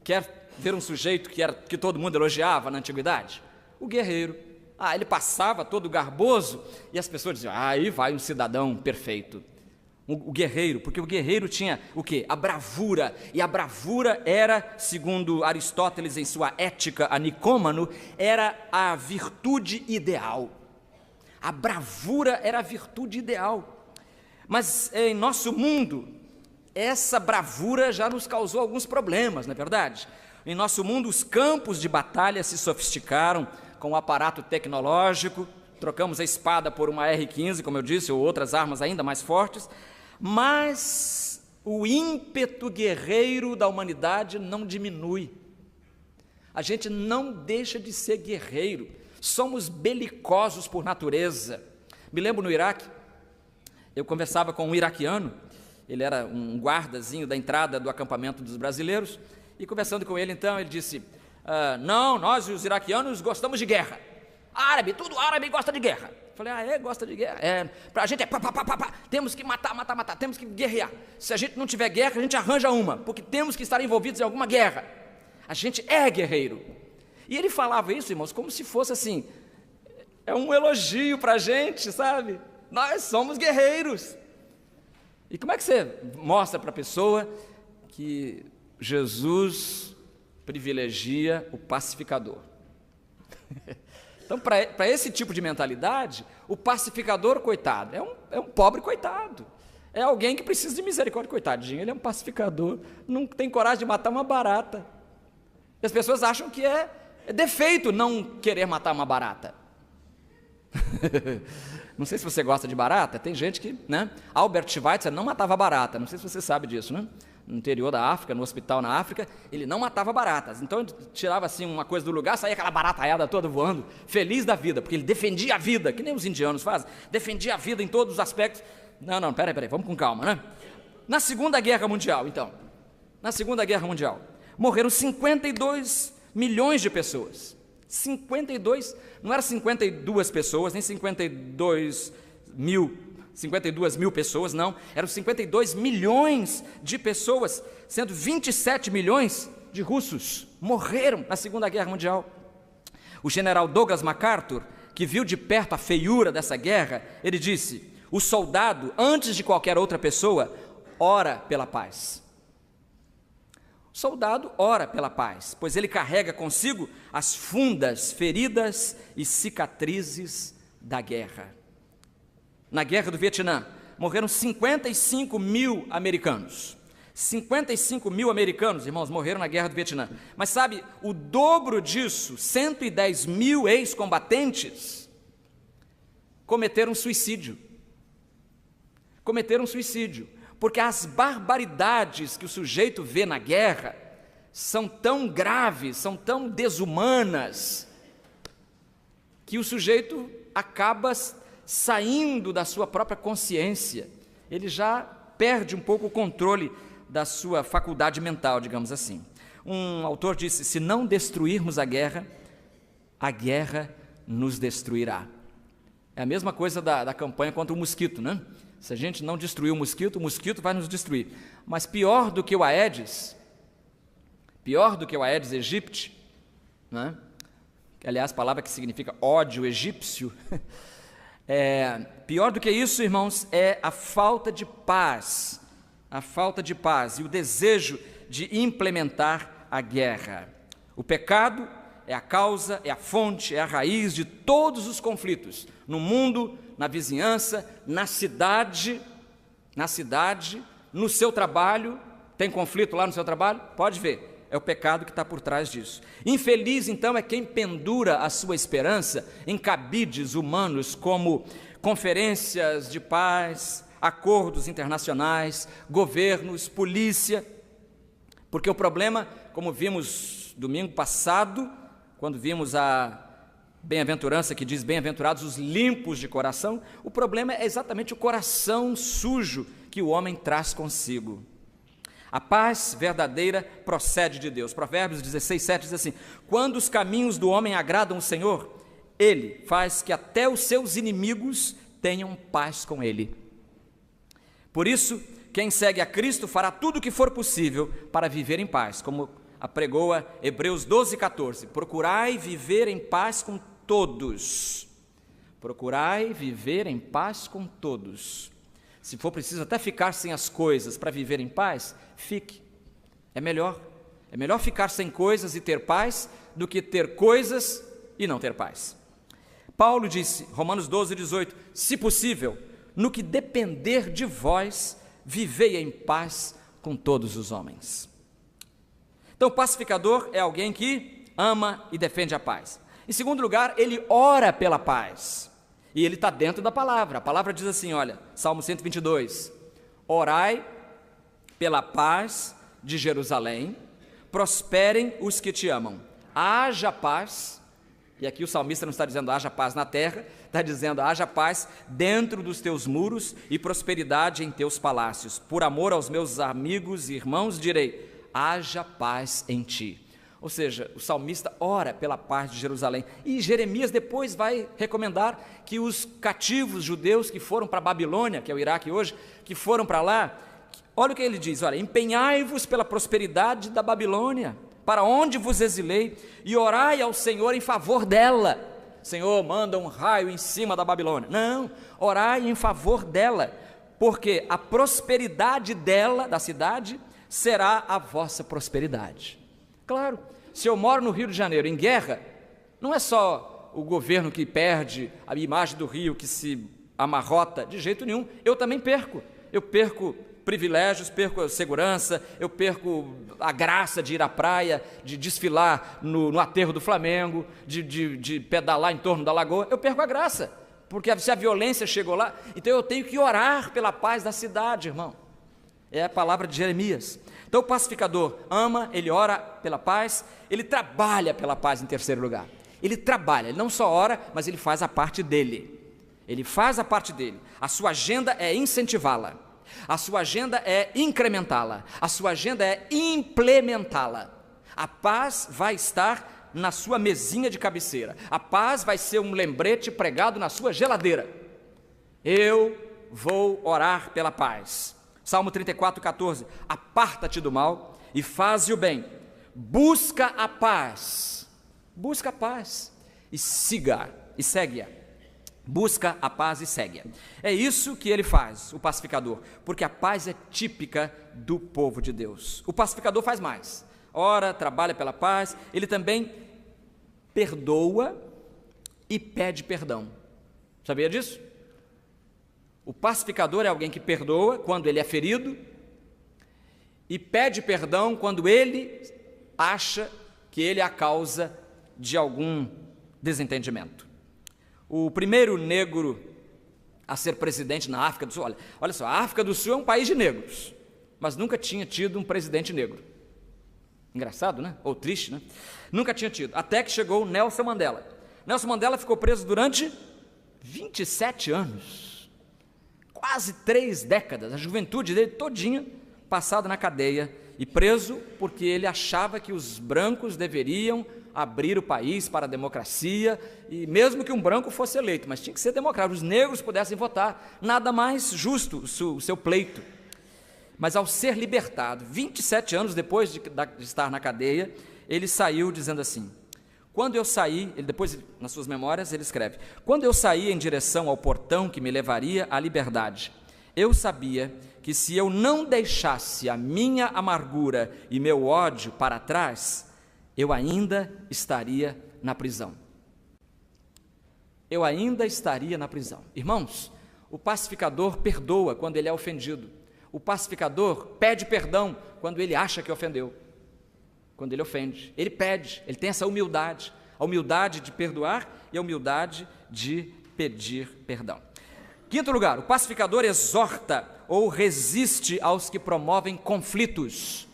Quer ver um sujeito que todo mundo elogiava na antiguidade? O guerreiro. Ele passava todo garboso e as pessoas diziam, aí vai um cidadão perfeito. O guerreiro, porque o guerreiro tinha o quê? A bravura, e a bravura era, segundo Aristóteles em sua Ética a Nicômano, era a virtude ideal. A bravura era a virtude ideal. Mas em nosso mundo, essa bravura já nos causou alguns problemas, não é verdade? Em nosso mundo, os campos de batalha se sofisticaram com o aparato tecnológico, trocamos a espada por uma R-15, como eu disse, ou outras armas ainda mais fortes, mas o ímpeto guerreiro da humanidade não diminui. A gente não deixa de ser guerreiro, somos belicosos por natureza. Me lembro no Iraque, eu conversava com um iraquiano, ele era um guardazinho da entrada do acampamento dos brasileiros, e conversando com ele então, ele disse, não, nós os iraquianos gostamos de guerra, tudo árabe gosta de guerra. Falei, gosta de guerra? Pra gente temos que matar, temos que guerrear. Se a gente não tiver guerra, a gente arranja uma, porque temos que estar envolvidos em alguma guerra. A gente é guerreiro. E ele falava isso, irmãos, como se fosse assim, é um elogio pra gente, sabe? Nós somos guerreiros. E como é que você mostra para a pessoa que Jesus privilegia o pacificador? Então, para esse tipo de mentalidade, o pacificador, coitado, é um pobre coitado. É alguém que precisa de misericórdia, coitadinho. Ele é um pacificador, não tem coragem de matar uma barata. E as pessoas acham que é defeito não querer matar uma barata. Não sei se você gosta de barata, tem gente que, né? Albert Schweitzer não matava barata, não sei se você sabe disso, né? No interior da África, no hospital na África, ele não matava baratas, então ele tirava assim uma coisa do lugar, saía aquela barataiada toda voando, feliz da vida, porque ele defendia a vida, que nem os indianos fazem, defendia a vida em todos os aspectos. Não, peraí, vamos com calma, né? Na Segunda Guerra Mundial, então, morreram 52 milhões de pessoas. 52, não era 52 pessoas, nem 52 mil pessoas, não, eram 52 milhões de pessoas, sendo 27 milhões de russos morreram na Segunda Guerra Mundial. O general Douglas MacArthur, que viu de perto a feiura dessa guerra, ele disse, o soldado, antes de qualquer outra pessoa, ora pela paz. O soldado ora pela paz, pois ele carrega consigo as fundas, feridas e cicatrizes da guerra. Na guerra do Vietnã, morreram 55 mil americanos. 55 mil americanos, irmãos, morreram na guerra do Vietnã. Mas sabe, o dobro disso, 110 mil ex-combatentes, cometeram suicídio. Cometeram suicídio, porque as barbaridades que o sujeito vê na guerra são tão graves, são tão desumanas, que o sujeito acaba saindo da sua própria consciência, ele já perde um pouco o controle da sua faculdade mental, digamos assim. Um autor disse: se não destruirmos a guerra nos destruirá. É a mesma coisa da campanha contra o mosquito, né? Se a gente não destruir o mosquito vai nos destruir. Mas pior do que o Aedes aegypti, né? Aliás, palavra que significa ódio egípcio, pior do que isso, irmãos, é a falta de paz e o desejo de implementar a guerra. O pecado é a causa, é a fonte, é a raiz de todos os conflitos, no mundo, na vizinhança, na cidade, no seu trabalho. Tem conflito lá no seu trabalho? Pode ver, é o pecado que está por trás disso. Infeliz, então, é quem pendura a sua esperança em cabides humanos como conferências de paz, acordos internacionais, governos, polícia, porque o problema, como vimos domingo passado, quando vimos a bem-aventurança que diz: bem-aventurados os limpos de coração, o problema é exatamente o coração sujo que o homem traz consigo. A paz verdadeira procede de Deus. Provérbios 16:7 diz assim: quando os caminhos do homem agradam o Senhor, Ele faz que até os seus inimigos tenham paz com Ele. Por isso, quem segue a Cristo fará tudo o que for possível para viver em paz, como apregoa Hebreus 12:14. Procurai viver em paz com todos. Procurai viver em paz com todos. Se for preciso até ficar sem as coisas para viver em paz, fique. É melhor ficar sem coisas e ter paz do que ter coisas e não ter paz. Paulo disse, Romanos 12:18, se possível, no que depender de vós, vivei em paz com todos os homens. Então, o pacificador é alguém que ama e defende a paz. Em segundo lugar, ele ora pela paz. E ele está dentro da palavra. A palavra diz assim, olha, Salmo 122, orai pela paz de Jerusalém, prosperem os que te amam. Haja paz, e aqui o salmista não está dizendo haja paz na terra, está dizendo haja paz dentro dos teus muros e prosperidade em teus palácios. Por amor aos meus amigos e irmãos direi, haja paz em ti. Ou seja, o salmista ora pela paz de Jerusalém. E Jeremias depois vai recomendar que os cativos judeus que foram para a Babilônia, que é o Iraque hoje, que foram para lá, olha o que ele diz, olha, empenhai-vos pela prosperidade da Babilônia, para onde vos exilei, e orai ao Senhor em favor dela. Senhor, manda um raio em cima da Babilônia. Não, orai em favor dela, porque a prosperidade dela, da cidade, será a vossa prosperidade. Claro, se eu moro no Rio de Janeiro em guerra, não é só o governo que perde a imagem do Rio, que se amarrota, de jeito nenhum, eu também perco. Eu perco privilégios, perco a segurança, eu perco a graça de ir à praia, de desfilar no aterro do Flamengo, de pedalar em torno da lagoa, eu perco a graça, porque se a violência chegou lá, então eu tenho que orar pela paz da cidade, irmão. É a palavra de Jeremias. Então o pacificador ama, ele ora pela paz, ele trabalha pela paz em terceiro lugar. Ele trabalha, ele não só ora, mas ele faz a parte dele. Ele faz a parte dele. A sua agenda é incentivá-la. A sua agenda é incrementá-la. A sua agenda é implementá-la. A paz vai estar na sua mesinha de cabeceira. A paz vai ser um lembrete pregado na sua geladeira. Eu vou orar pela paz. Salmo 34:14, aparta-te do mal e faze o bem, busca a paz e segue-a, busca a paz e segue-a. É isso que ele faz, o pacificador, porque a paz é típica do povo de Deus. O pacificador faz mais, ora, trabalha pela paz, ele também perdoa e pede perdão. Sabia disso? O pacificador é alguém que perdoa quando ele é ferido e pede perdão quando ele acha que ele é a causa de algum desentendimento. O primeiro negro a ser presidente na África do Sul. Olha só, a África do Sul é um país de negros, mas nunca tinha tido um presidente negro. Engraçado, né? Ou triste, né? Nunca tinha tido, até que chegou o Nelson Mandela. Nelson Mandela ficou preso durante 27 anos, quase 3 décadas, a juventude dele todinha passada na cadeia e preso porque ele achava que os brancos deveriam abrir o país para a democracia, e mesmo que um branco fosse eleito, mas tinha que ser democrático, os negros pudessem votar, nada mais justo o seu pleito. Mas ao ser libertado, 27 anos depois de estar na cadeia, ele saiu dizendo assim: quando eu saí, ele depois nas suas memórias ele escreve: quando eu saí em direção ao portão que me levaria à liberdade, eu sabia que se eu não deixasse a minha amargura e meu ódio para trás, eu ainda estaria na prisão. Eu ainda estaria na prisão. Irmãos, o pacificador perdoa quando ele é ofendido. O pacificador pede perdão quando ele acha que ofendeu. Quando ele ofende, ele pede, ele tem essa humildade, a humildade de perdoar e a humildade de pedir perdão. Quinto lugar, o pacificador exorta ou resiste aos que promovem conflitos.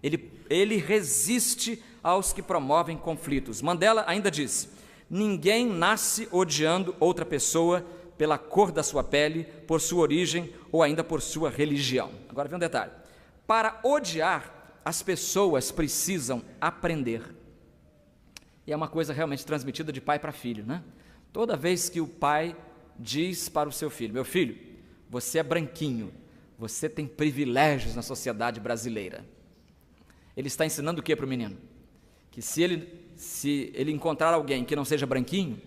Ele resiste aos que promovem conflitos. Mandela ainda disse: ninguém nasce odiando outra pessoa pela cor da sua pele, por sua origem ou ainda por sua religião. Agora vem um detalhe: para odiar, as pessoas precisam aprender. E é uma coisa realmente transmitida de pai para filho, né? Toda vez que o pai diz para o seu filho: meu filho, você é branquinho, você tem privilégios na sociedade brasileira, ele está ensinando o que para o menino? Que se ele encontrar alguém que não seja branquinho,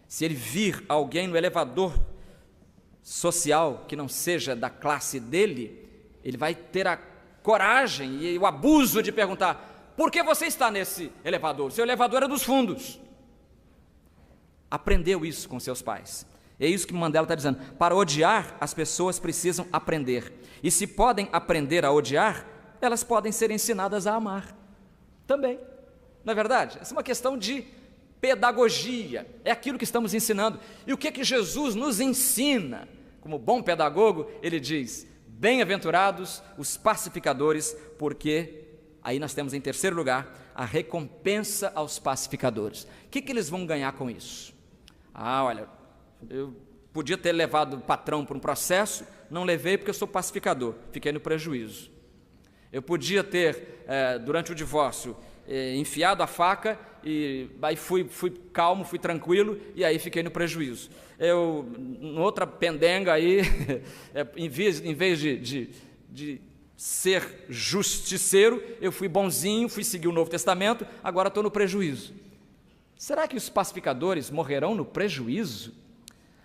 se ele vir alguém no elevador social que não seja da classe dele, ele vai ter a coragem e o abuso de perguntar: por que você está nesse elevador? Seu elevador é dos fundos. Aprendeu isso com seus pais. É isso que Mandela está dizendo: para odiar, as pessoas precisam aprender. E se podem aprender a odiar, elas podem ser ensinadas a amar também. Não é verdade? Essa é uma questão de pedagogia, é aquilo que estamos ensinando. E o que é que Jesus nos ensina? Como bom pedagogo, ele diz: bem-aventurados os pacificadores, porque aí nós temos em terceiro lugar a recompensa aos pacificadores. O que eles vão ganhar com isso? Olha, eu podia ter levado o patrão para um processo, não levei porque eu sou pacificador, fiquei no prejuízo. Eu podia ter, durante o divórcio, enfiado a faca e aí fui calmo, fui tranquilo e aí fiquei no prejuízo. Eu, em outra pendenga aí, em vez de ser justiceiro, eu fui bonzinho, fui seguir o Novo Testamento, agora estou no prejuízo. Será que os pacificadores morrerão no prejuízo?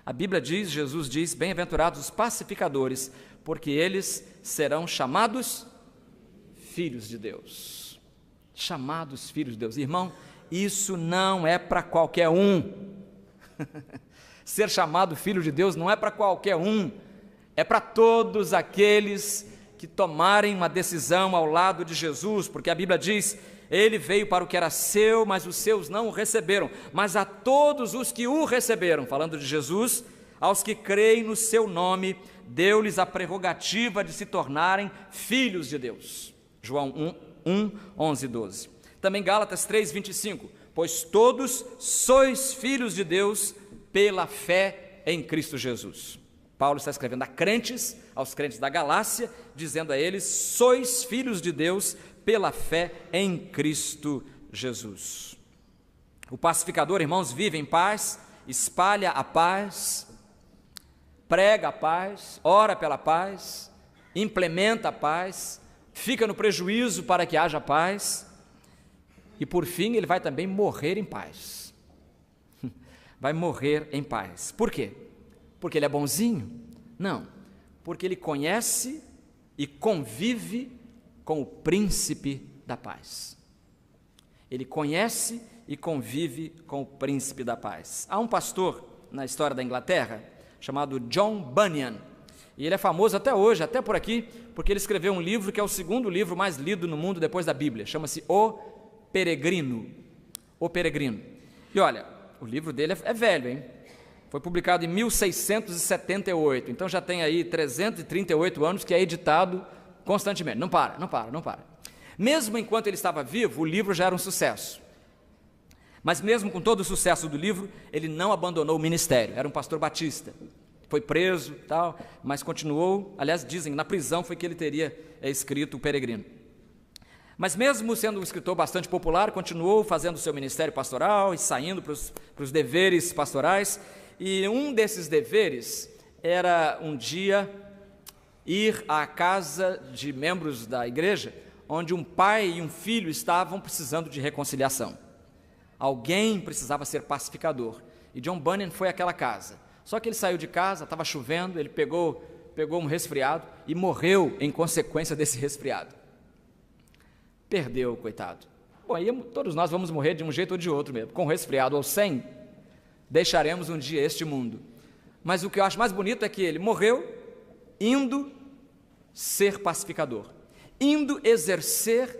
A Bíblia diz, Jesus diz: bem-aventurados os pacificadores, porque eles serão chamados filhos de Deus. Chamados filhos de Deus. Irmão, isso não é para qualquer um. Ser chamado filho de Deus não é para qualquer um, é para todos aqueles que tomarem uma decisão ao lado de Jesus, porque a Bíblia diz: ele veio para o que era seu, mas os seus não o receberam, mas a todos os que o receberam, falando de Jesus, aos que creem no seu nome, deu-lhes a prerrogativa de se tornarem filhos de Deus. João 1, 11 e 12. Também Gálatas 3, 25. Pois todos sois filhos de Deus pela fé em Cristo Jesus. Paulo está escrevendo a crentes, aos crentes da Galácia, dizendo a eles: sois filhos de Deus pela fé em Cristo Jesus. O pacificador, irmãos, vive em paz, espalha a paz, prega a paz, ora pela paz, implementa a paz, fica no prejuízo para que haja paz, e por fim ele vai também morrer em paz. Vai morrer em paz. Por quê? Porque ele é bonzinho? Não, porque ele conhece e convive com o príncipe da paz. Ele conhece e convive com o príncipe da paz. Há um pastor na história da Inglaterra chamado John Bunyan, e ele é famoso até hoje, até por aqui, porque ele escreveu um livro que é o segundo livro mais lido no mundo depois da Bíblia, chama-se O Peregrino. O Peregrino. E olha, o livro dele é velho, hein? Foi publicado em 1678, então já tem aí 338 anos que é editado constantemente. Não para. Mesmo enquanto ele estava vivo, o livro já era um sucesso. Mas mesmo com todo o sucesso do livro, ele não abandonou o ministério, era um pastor batista. Foi preso, tal, mas continuou, aliás, dizem, na prisão foi que ele teria escrito o Peregrino. Mas mesmo sendo um escritor bastante popular, continuou fazendo o seu ministério pastoral e saindo para os deveres pastorais. E um desses deveres era um dia ir à casa de membros da igreja, onde um pai e um filho estavam precisando de reconciliação. Alguém precisava ser pacificador. E John Bunyan foi àquela casa. Só que ele saiu de casa, estava chovendo, ele pegou um resfriado e morreu em consequência desse resfriado. Perdeu, coitado. Bom, aí todos nós vamos morrer de um jeito ou de outro mesmo. Com resfriado ou sem, deixaremos um dia este mundo. Mas o que eu acho mais bonito é que ele morreu indo ser pacificador, indo exercer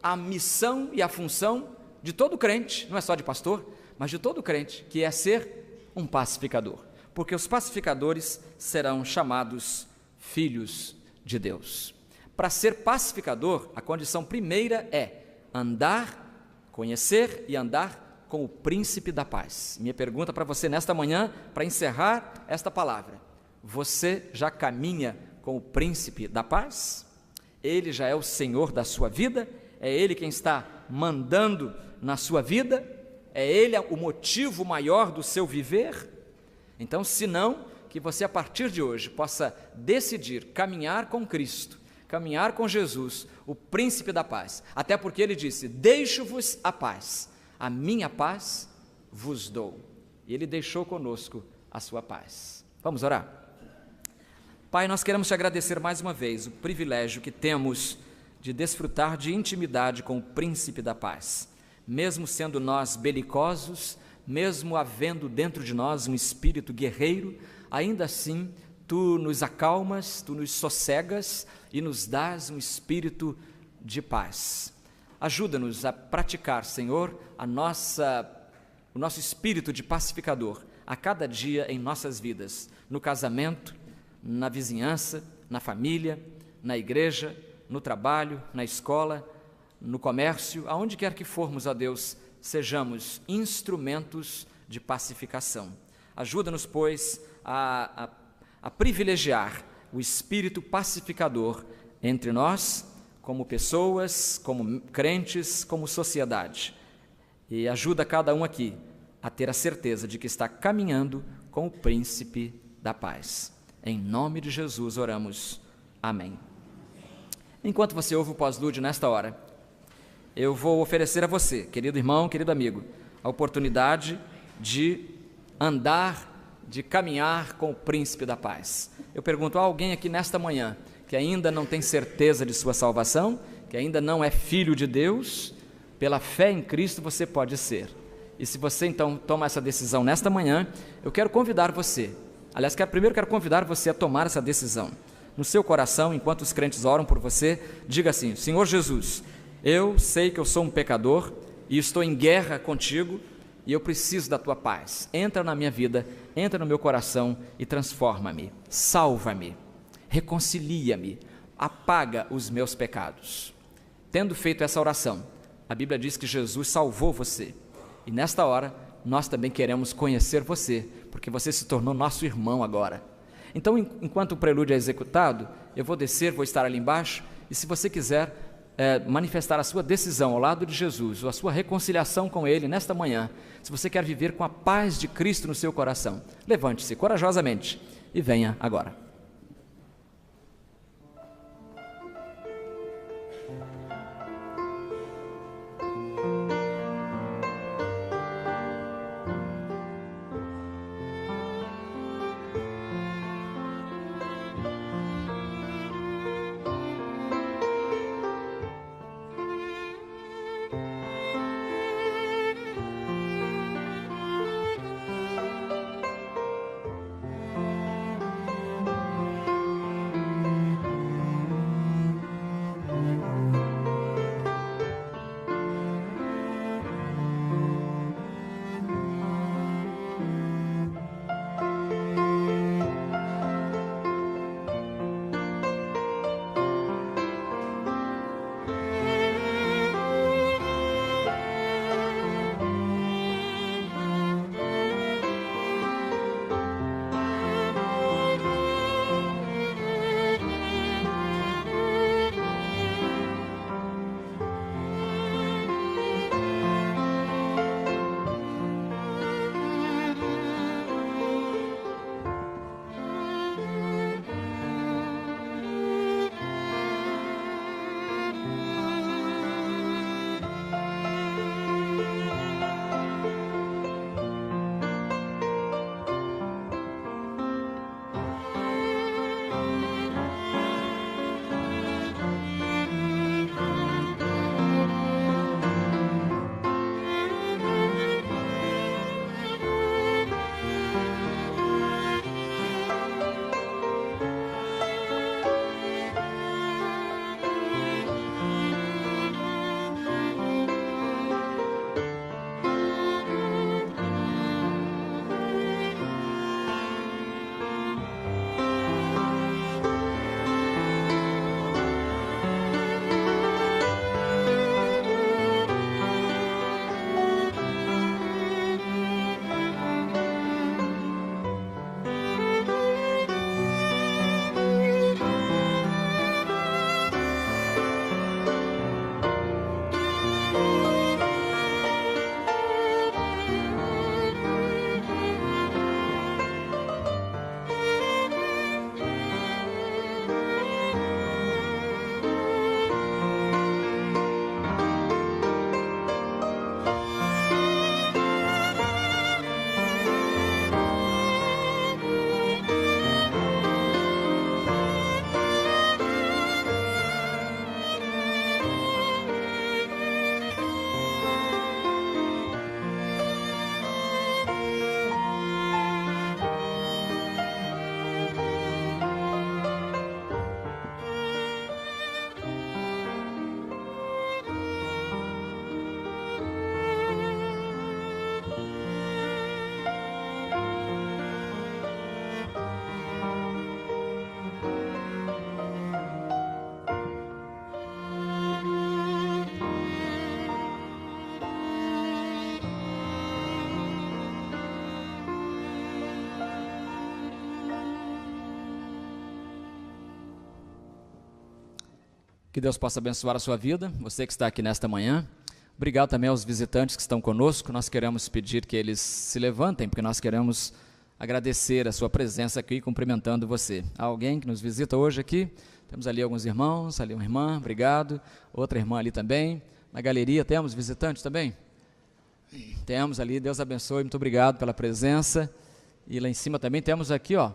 a missão e a função de todo crente, não é só de pastor, mas de todo crente, que é ser um pacificador. Porque os pacificadores serão chamados filhos de Deus. Para ser pacificador, a condição primeira é andar, conhecer e andar com o príncipe da paz. Minha pergunta para você nesta manhã, para encerrar esta palavra: você já caminha com o príncipe da paz? Ele já é o Senhor da sua vida? É Ele quem está mandando na sua vida? É Ele o motivo maior do seu viver? Então, se não, que você a partir de hoje possa decidir caminhar com Cristo, caminhar com Jesus, o príncipe da paz, até porque ele disse: deixo-vos a paz, a minha paz vos dou, e ele deixou conosco a sua paz. Vamos orar? Pai, nós queremos te agradecer mais uma vez o privilégio que temos de desfrutar de intimidade com o príncipe da paz, mesmo sendo nós belicosos, mesmo havendo dentro de nós um espírito guerreiro, ainda assim tu nos acalmas, tu nos sossegas e nos dás um espírito de paz. Ajuda-nos a praticar, Senhor, o nosso espírito de pacificador a cada dia em nossas vidas, no casamento, na vizinhança, na família, na igreja, no trabalho, na escola, no comércio, aonde quer que formos, ó Deus, sejamos instrumentos de pacificação. Ajuda-nos, pois, a privilegiar o espírito pacificador entre nós, como pessoas, como crentes, como sociedade. E ajuda cada um aqui a ter a certeza de que está caminhando com o príncipe da paz. Em nome de Jesus oramos. Amém. Enquanto você ouve o pós-lúdio nesta hora, eu vou oferecer a você, querido irmão, querido amigo, a oportunidade de andar, de caminhar com o príncipe da paz. Eu pergunto a alguém aqui nesta manhã que ainda não tem certeza de sua salvação, que ainda não é filho de Deus, pela fé em Cristo você pode ser. E se você então toma essa decisão nesta manhã, eu quero convidar você, aliás, primeiro quero convidar você a tomar essa decisão. No seu coração, enquanto os crentes oram por você, diga assim: Senhor Jesus, eu sei que eu sou um pecador e estou em guerra contigo e eu preciso da tua paz. Entra na minha vida, entra no meu coração e transforma-me, salva-me, reconcilia-me, apaga os meus pecados. Tendo feito essa oração, a Bíblia diz que Jesus salvou você. E nesta hora, nós também queremos conhecer você, porque você se tornou nosso irmão agora. Então, enquanto o prelúdio é executado, eu vou descer, vou estar ali embaixo, e se você quiser manifestar a sua decisão ao lado de Jesus, ou a sua reconciliação com Ele nesta manhã, se você quer viver com a paz de Cristo no seu coração, levante-se corajosamente e venha agora. Que Deus possa abençoar a sua vida, você que está aqui nesta manhã. Obrigado também aos visitantes que estão conosco. Nós queremos pedir que eles se levantem, porque nós queremos agradecer a sua presença aqui, cumprimentando você. Há alguém que nos visita hoje aqui? Temos ali alguns irmãos, ali uma irmã, obrigado. Outra irmã ali também. Na galeria temos visitantes também? Temos ali, Deus abençoe, muito obrigado pela presença. E lá em cima também temos aqui, ó,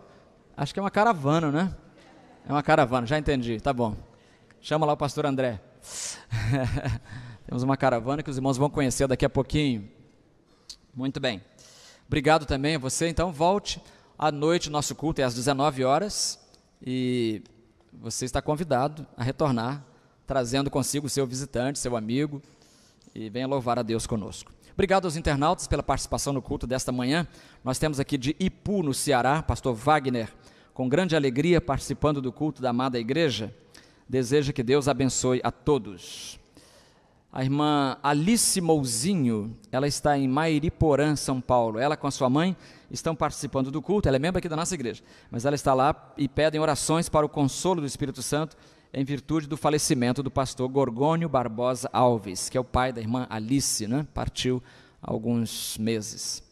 acho que é uma caravana, né? É uma caravana, já entendi, tá bom. Chama lá o pastor André. Temos uma caravana que os irmãos vão conhecer daqui a pouquinho. Muito bem. Obrigado também a você. Então, volte à noite, nosso culto é às 19 horas. E você está convidado a retornar, trazendo consigo o seu visitante, seu amigo. E venha louvar a Deus conosco. Obrigado aos internautas pela participação no culto desta manhã. Nós temos aqui de Ipu, no Ceará, pastor Wagner, com grande alegria participando do culto da amada igreja. Deseja que Deus abençoe a todos. A irmã Alice Mouzinho, ela está em Mairiporã, São Paulo. Ela com a sua mãe estão participando do culto, ela é membro aqui da nossa igreja, mas ela está lá e pedem orações para o consolo do Espírito Santo em virtude do falecimento do pastor Gorgônio Barbosa Alves, que é o pai da irmã Alice, né? Partiu há alguns meses.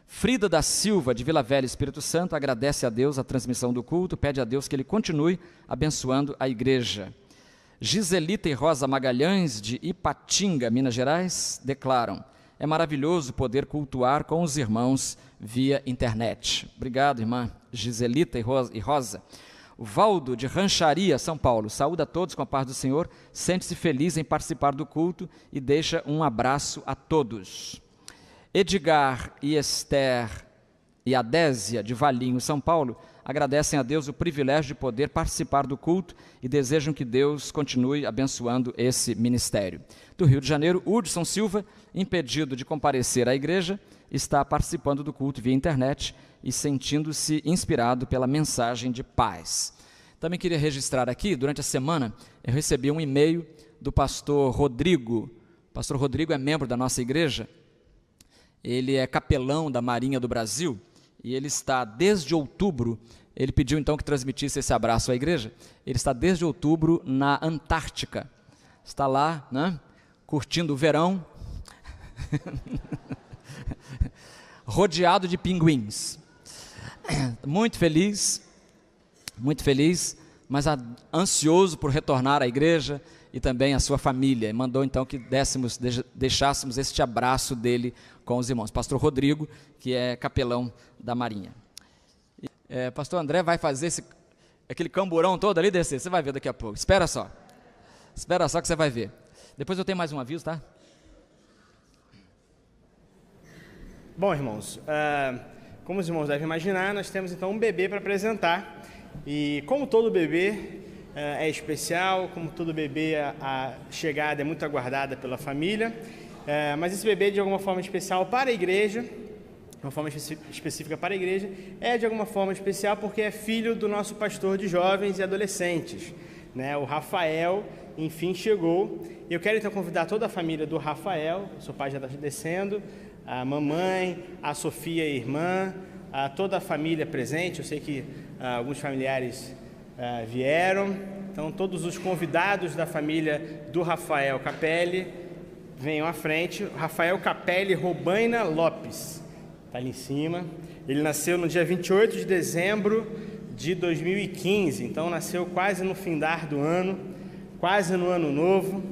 Frida da Silva, de Vila Velha, Espírito Santo, agradece a Deus a transmissão do culto, pede a Deus que Ele continue abençoando a igreja. Giselita e Rosa Magalhães, de Ipatinga, Minas Gerais, declaram: é maravilhoso poder cultuar com os irmãos via internet. Obrigado, irmã Giselita e Rosa. O Valdo, de Rancharia, São Paulo, saúda a todos com a paz do Senhor, sente-se feliz em participar do culto e deixa um abraço a todos. Edgar e Esther e Adésia, de Valinho, São Paulo, agradecem a Deus o privilégio de poder participar do culto e desejam que Deus continue abençoando esse ministério. Do Rio de Janeiro, Hudson Silva, impedido de comparecer à igreja, está participando do culto via internet e sentindo-se inspirado pela mensagem de paz. Também queria registrar aqui, durante a semana, eu recebi um e-mail do pastor Rodrigo. O pastor Rodrigo é membro da nossa igreja. Ele é capelão da Marinha do Brasil e ele está desde outubro, ele pediu então que transmitisse esse abraço à igreja, ele está desde outubro na Antártica, está lá, né, curtindo o verão, rodeado de pinguins, muito feliz, mas ansioso por retornar à igreja e também a sua família, e mandou então que deixássemos este abraço dele com os irmãos. Pastor Rodrigo, que é capelão da Marinha. Pastor André vai fazer aquele camburão todo ali descer, você vai ver daqui a pouco, espera só que você vai ver. Depois eu tenho mais um aviso, tá? Bom, irmãos, como os irmãos devem imaginar, nós temos então um bebê para apresentar, e como todo bebê é especial, como todo bebê a chegada é muito aguardada pela família, mas esse bebê de alguma forma especial para a igreja, de uma forma específica para a igreja, é de alguma forma especial porque é filho do nosso pastor de jovens e adolescentes, né? O Rafael, enfim, chegou. Eu quero então convidar toda a família do Rafael, o seu pai já está descendo, a mamãe, a Sofia, a irmã, toda a família presente. Eu sei que alguns familiares vieram, então todos os convidados da família do Rafael Capelli venham à frente. Rafael Capelli Robaina Lopes, está ali em cima. Ele nasceu no dia 28 de dezembro de 2015, então nasceu quase no findar do ano, quase no ano novo,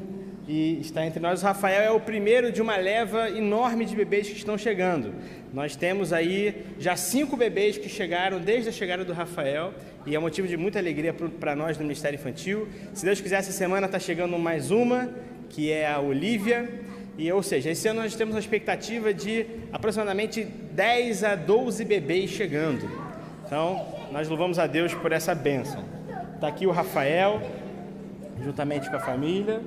e está entre nós. O Rafael é o primeiro de uma leva enorme de bebês que estão chegando. Nós temos aí já 5 bebês que chegaram desde a chegada do Rafael, e é motivo de muita alegria para nós no Ministério Infantil. Se Deus quiser, essa semana está chegando mais uma, que é a Olívia, ou seja, esse ano nós temos uma expectativa de aproximadamente 10 a 12 bebês chegando. Então, nós louvamos a Deus por essa bênção. Está aqui o Rafael, juntamente com a família.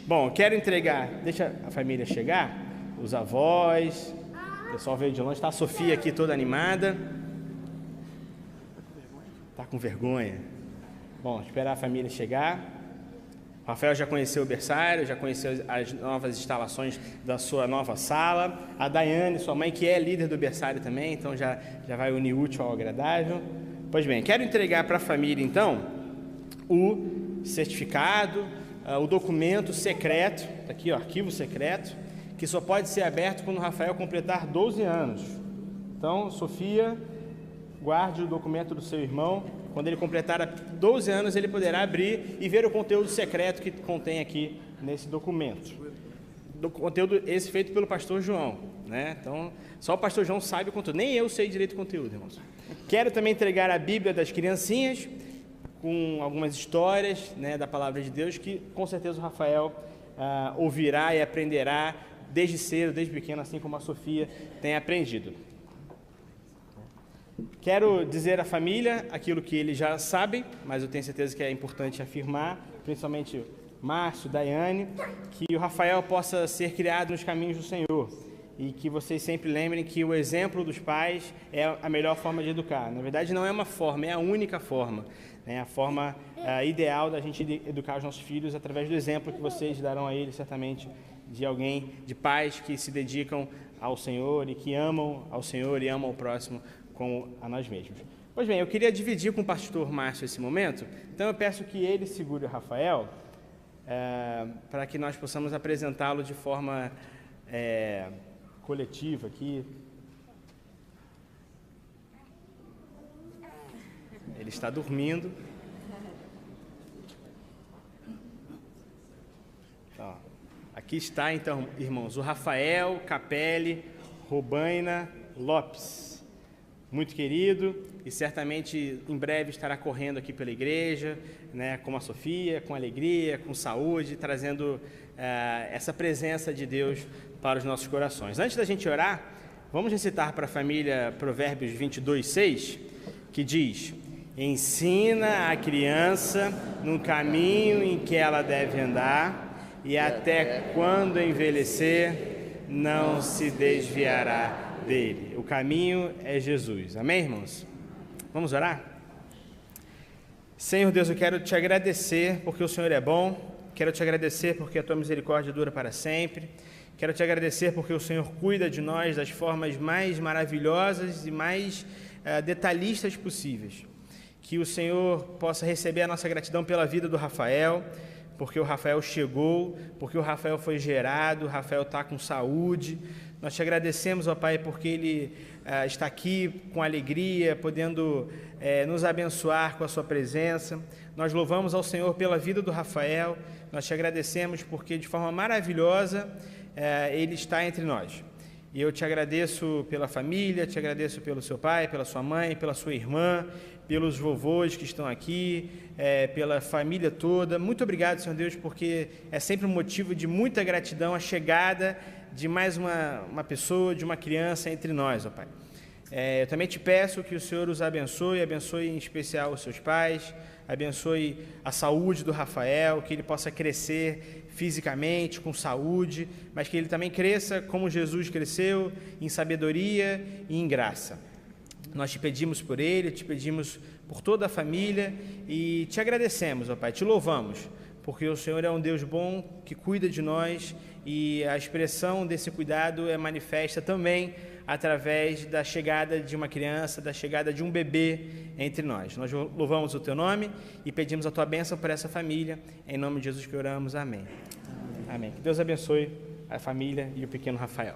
Bom, quero entregar, deixa a família chegar, os avós, o pessoal veio de longe, está a Sofia aqui toda animada. Está com vergonha. Bom, esperar a família chegar. O Rafael já conheceu o berçário, já conheceu as novas instalações da sua nova sala. A Daiane, sua mãe, que é líder do berçário também, então já vai unir útil ao agradável. Pois bem, quero entregar para a família, então, o certificado, o documento secreto, tá aqui, ó, arquivo secreto, que só pode ser aberto quando o Rafael completar 12 anos. Então, Sofia, guarde o documento do seu irmão. Quando ele completar 12 anos, ele poderá abrir e ver o conteúdo secreto que contém aqui nesse documento. Do conteúdo esse feito pelo pastor João, né? Então, só o pastor João sabe o conteúdo. Nem eu sei direito o conteúdo, irmãos. Quero também entregar a Bíblia das criancinhas, com algumas histórias, né, da palavra de Deus, que com certeza o Rafael ouvirá e aprenderá desde cedo, desde pequeno, assim como a Sofia tem aprendido. Quero dizer à família aquilo que eles já sabem, mas eu tenho certeza que é importante afirmar, principalmente Márcio, Daiane, que o Rafael possa ser criado nos caminhos do Senhor e que vocês sempre lembrem que o exemplo dos pais é a melhor forma de educar. Na verdade, não é uma forma, é a única forma, né? A forma ideal da gente educar os nossos filhos através do exemplo que vocês darão a eles, certamente, de alguém, de pais que se dedicam ao Senhor e que amam ao Senhor e amam o próximo como a nós mesmos. Pois bem, eu queria dividir com o pastor Márcio esse momento, então eu peço que ele segure o Rafael, para que nós possamos apresentá-lo de forma coletiva aqui. Ele está dormindo. Então, aqui está, então, irmãos, o Rafael Capelli Robaina Lopes. Muito querido e certamente em breve estará correndo aqui pela igreja, né, com a Sofia, com alegria, com saúde, trazendo essa presença de Deus para os nossos corações. Antes da gente orar, vamos recitar para a família Provérbios 22:6, que diz: ensina a criança no caminho em que ela deve andar e até quando envelhecer não se desviará dele. O caminho é Jesus. Amém, irmãos? Vamos orar? Senhor Deus, eu quero te agradecer porque o Senhor é bom. Quero te agradecer porque a tua misericórdia dura para sempre. Quero te agradecer porque o Senhor cuida de nós das formas mais maravilhosas e mais detalhistas possíveis. Que o Senhor possa receber a nossa gratidão pela vida do Rafael, porque o Rafael chegou, porque o Rafael foi gerado, o Rafael está com saúde. Nós te agradecemos, ó Pai, porque ele está aqui com alegria, podendo nos abençoar com a sua presença. Nós louvamos ao Senhor pela vida do Rafael. Nós te agradecemos porque, de forma maravilhosa, ele está entre nós. E eu te agradeço pela família, te agradeço pelo seu pai, pela sua mãe, pela sua irmã, pelos vovôs que estão aqui, pela família toda. Muito obrigado, Senhor Deus, porque é sempre um motivo de muita gratidão a chegada de mais uma pessoa, de uma criança entre nós, ó Pai. Eu também te peço que o Senhor os abençoe em especial os seus pais, abençoe a saúde do Rafael, que ele possa crescer fisicamente, com saúde, mas que ele também cresça como Jesus cresceu, em sabedoria e em graça. Nós te pedimos por ele, te pedimos por toda a família e te agradecemos, ó Pai, te louvamos, porque o Senhor é um Deus bom que cuida de nós e a expressão desse cuidado é manifesta também através da chegada de uma criança, da chegada de um bebê entre nós. Nós louvamos o teu nome e pedimos a tua bênção para essa família. Em nome de Jesus que oramos. Amém. Amém. Que Deus abençoe a família e o pequeno Rafael.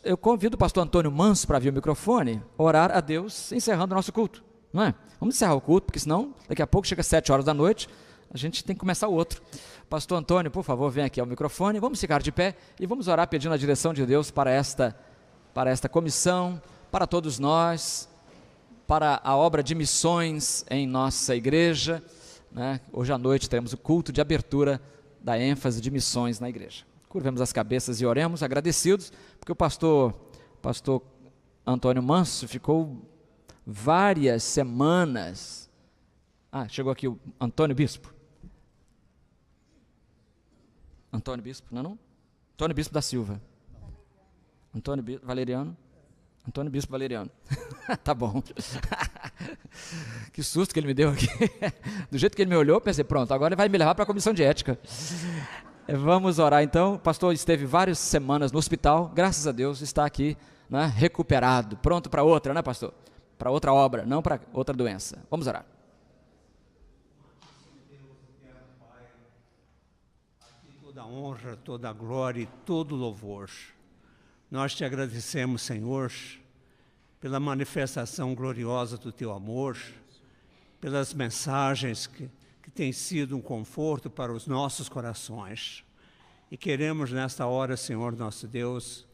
Eu convido o pastor Antônio Manso para vir o microfone, orar a Deus, encerrando o nosso culto, não é? Vamos encerrar o culto, porque senão daqui a pouco chega às 7 horas da noite, a gente tem que começar o outro. Pastor Antônio, por favor, vem aqui ao microfone, vamos ficar de pé e vamos orar pedindo a direção de Deus para esta comissão, para todos nós, para a obra de missões em nossa igreja, né? Hoje à noite teremos o culto de abertura da ênfase de missões na igreja. Curvemos as cabeças e oremos, agradecidos, porque o pastor Antônio Manso ficou várias semanas. Chegou aqui o Antônio Bispo. Antônio Bispo, não? Antônio Bispo da Silva. Antônio Valeriano. Antônio Bispo Valeriano. Tá bom. Que susto que ele me deu aqui. Do jeito que ele me olhou, pensei, pronto, agora ele vai me levar para a comissão de ética. Vamos orar então. O pastor esteve várias semanas no hospital, graças a Deus está aqui, né, recuperado, pronto para outra, né, pastor? Para outra obra, não para outra doença. Vamos orar. toda honra, toda glória e todo louvor. Nós te agradecemos, Senhor, pela manifestação gloriosa do teu amor, pelas mensagens que têm sido um conforto para os nossos corações. E queremos nesta hora, Senhor nosso Deus,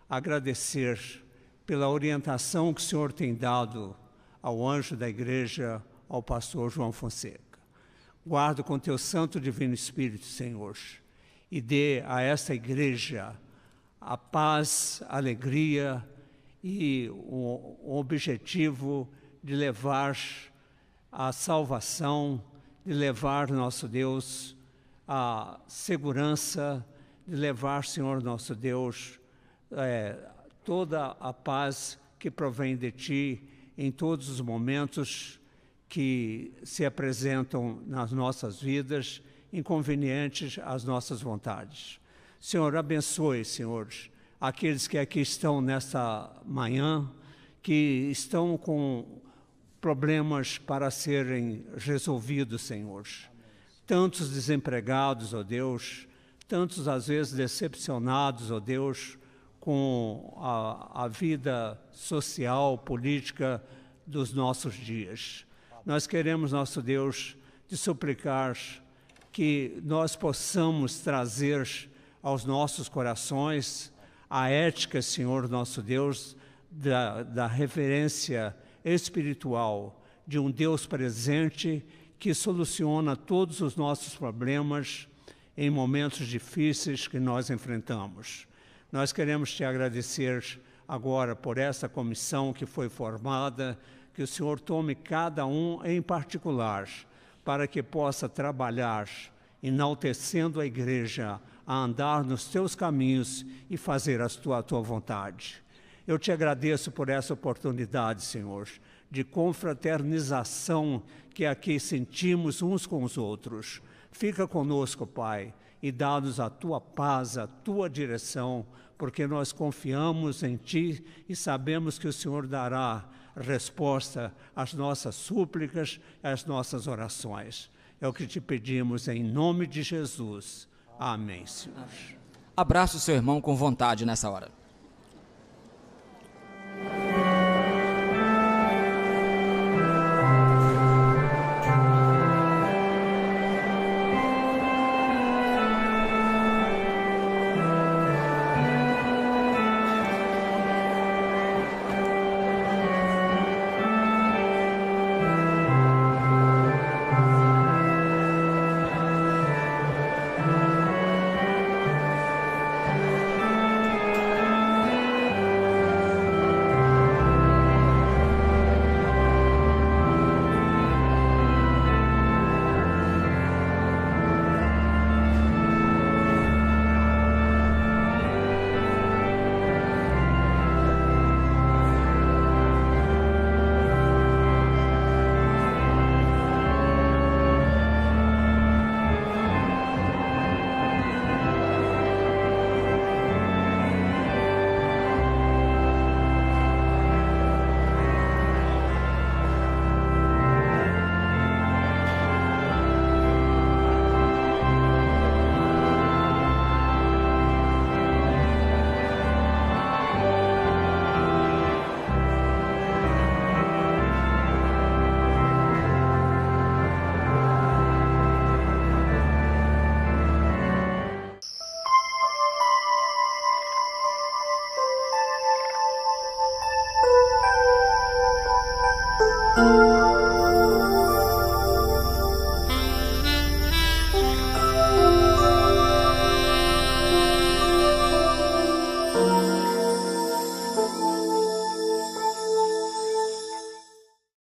agradecer pela orientação que o Senhor tem dado ao anjo da igreja, ao pastor João Fonseca. Guarda com teu santo divino Espírito, Senhor, e dê a esta igreja a paz, a alegria e o objetivo de levar a salvação, de levar, nosso Deus, a segurança, de levar, Senhor nosso Deus, toda a paz que provém de Ti em todos os momentos que se apresentam nas nossas vidas, inconvenientes às nossas vontades. Senhor, abençoe, Senhor, aqueles que aqui estão nesta manhã, que estão com problemas para serem resolvidos, Senhor. Tantos desempregados, ó Deus, tantos às vezes decepcionados, ó Deus, com a vida social, política dos nossos dias. Nós queremos, nosso Deus, te suplicar que nós possamos trazer aos nossos corações a ética, Senhor, nosso Deus, da reverência espiritual de um Deus presente que soluciona todos os nossos problemas em momentos difíceis que nós enfrentamos. Nós queremos te agradecer agora por essa comissão que foi formada, que o Senhor tome cada um em particular, para que possa trabalhar, enaltecendo a igreja, a andar nos teus caminhos e fazer a tua vontade. Eu te agradeço por essa oportunidade, Senhor, de confraternização que aqui sentimos uns com os outros. Fica conosco, Pai, e dá-nos a tua paz, a tua direção, porque nós confiamos em Ti e sabemos que o Senhor dará resposta às nossas súplicas, às nossas orações. É o que te pedimos em nome de Jesus. Amém, Senhor. Abraça o seu irmão com vontade nessa hora. Música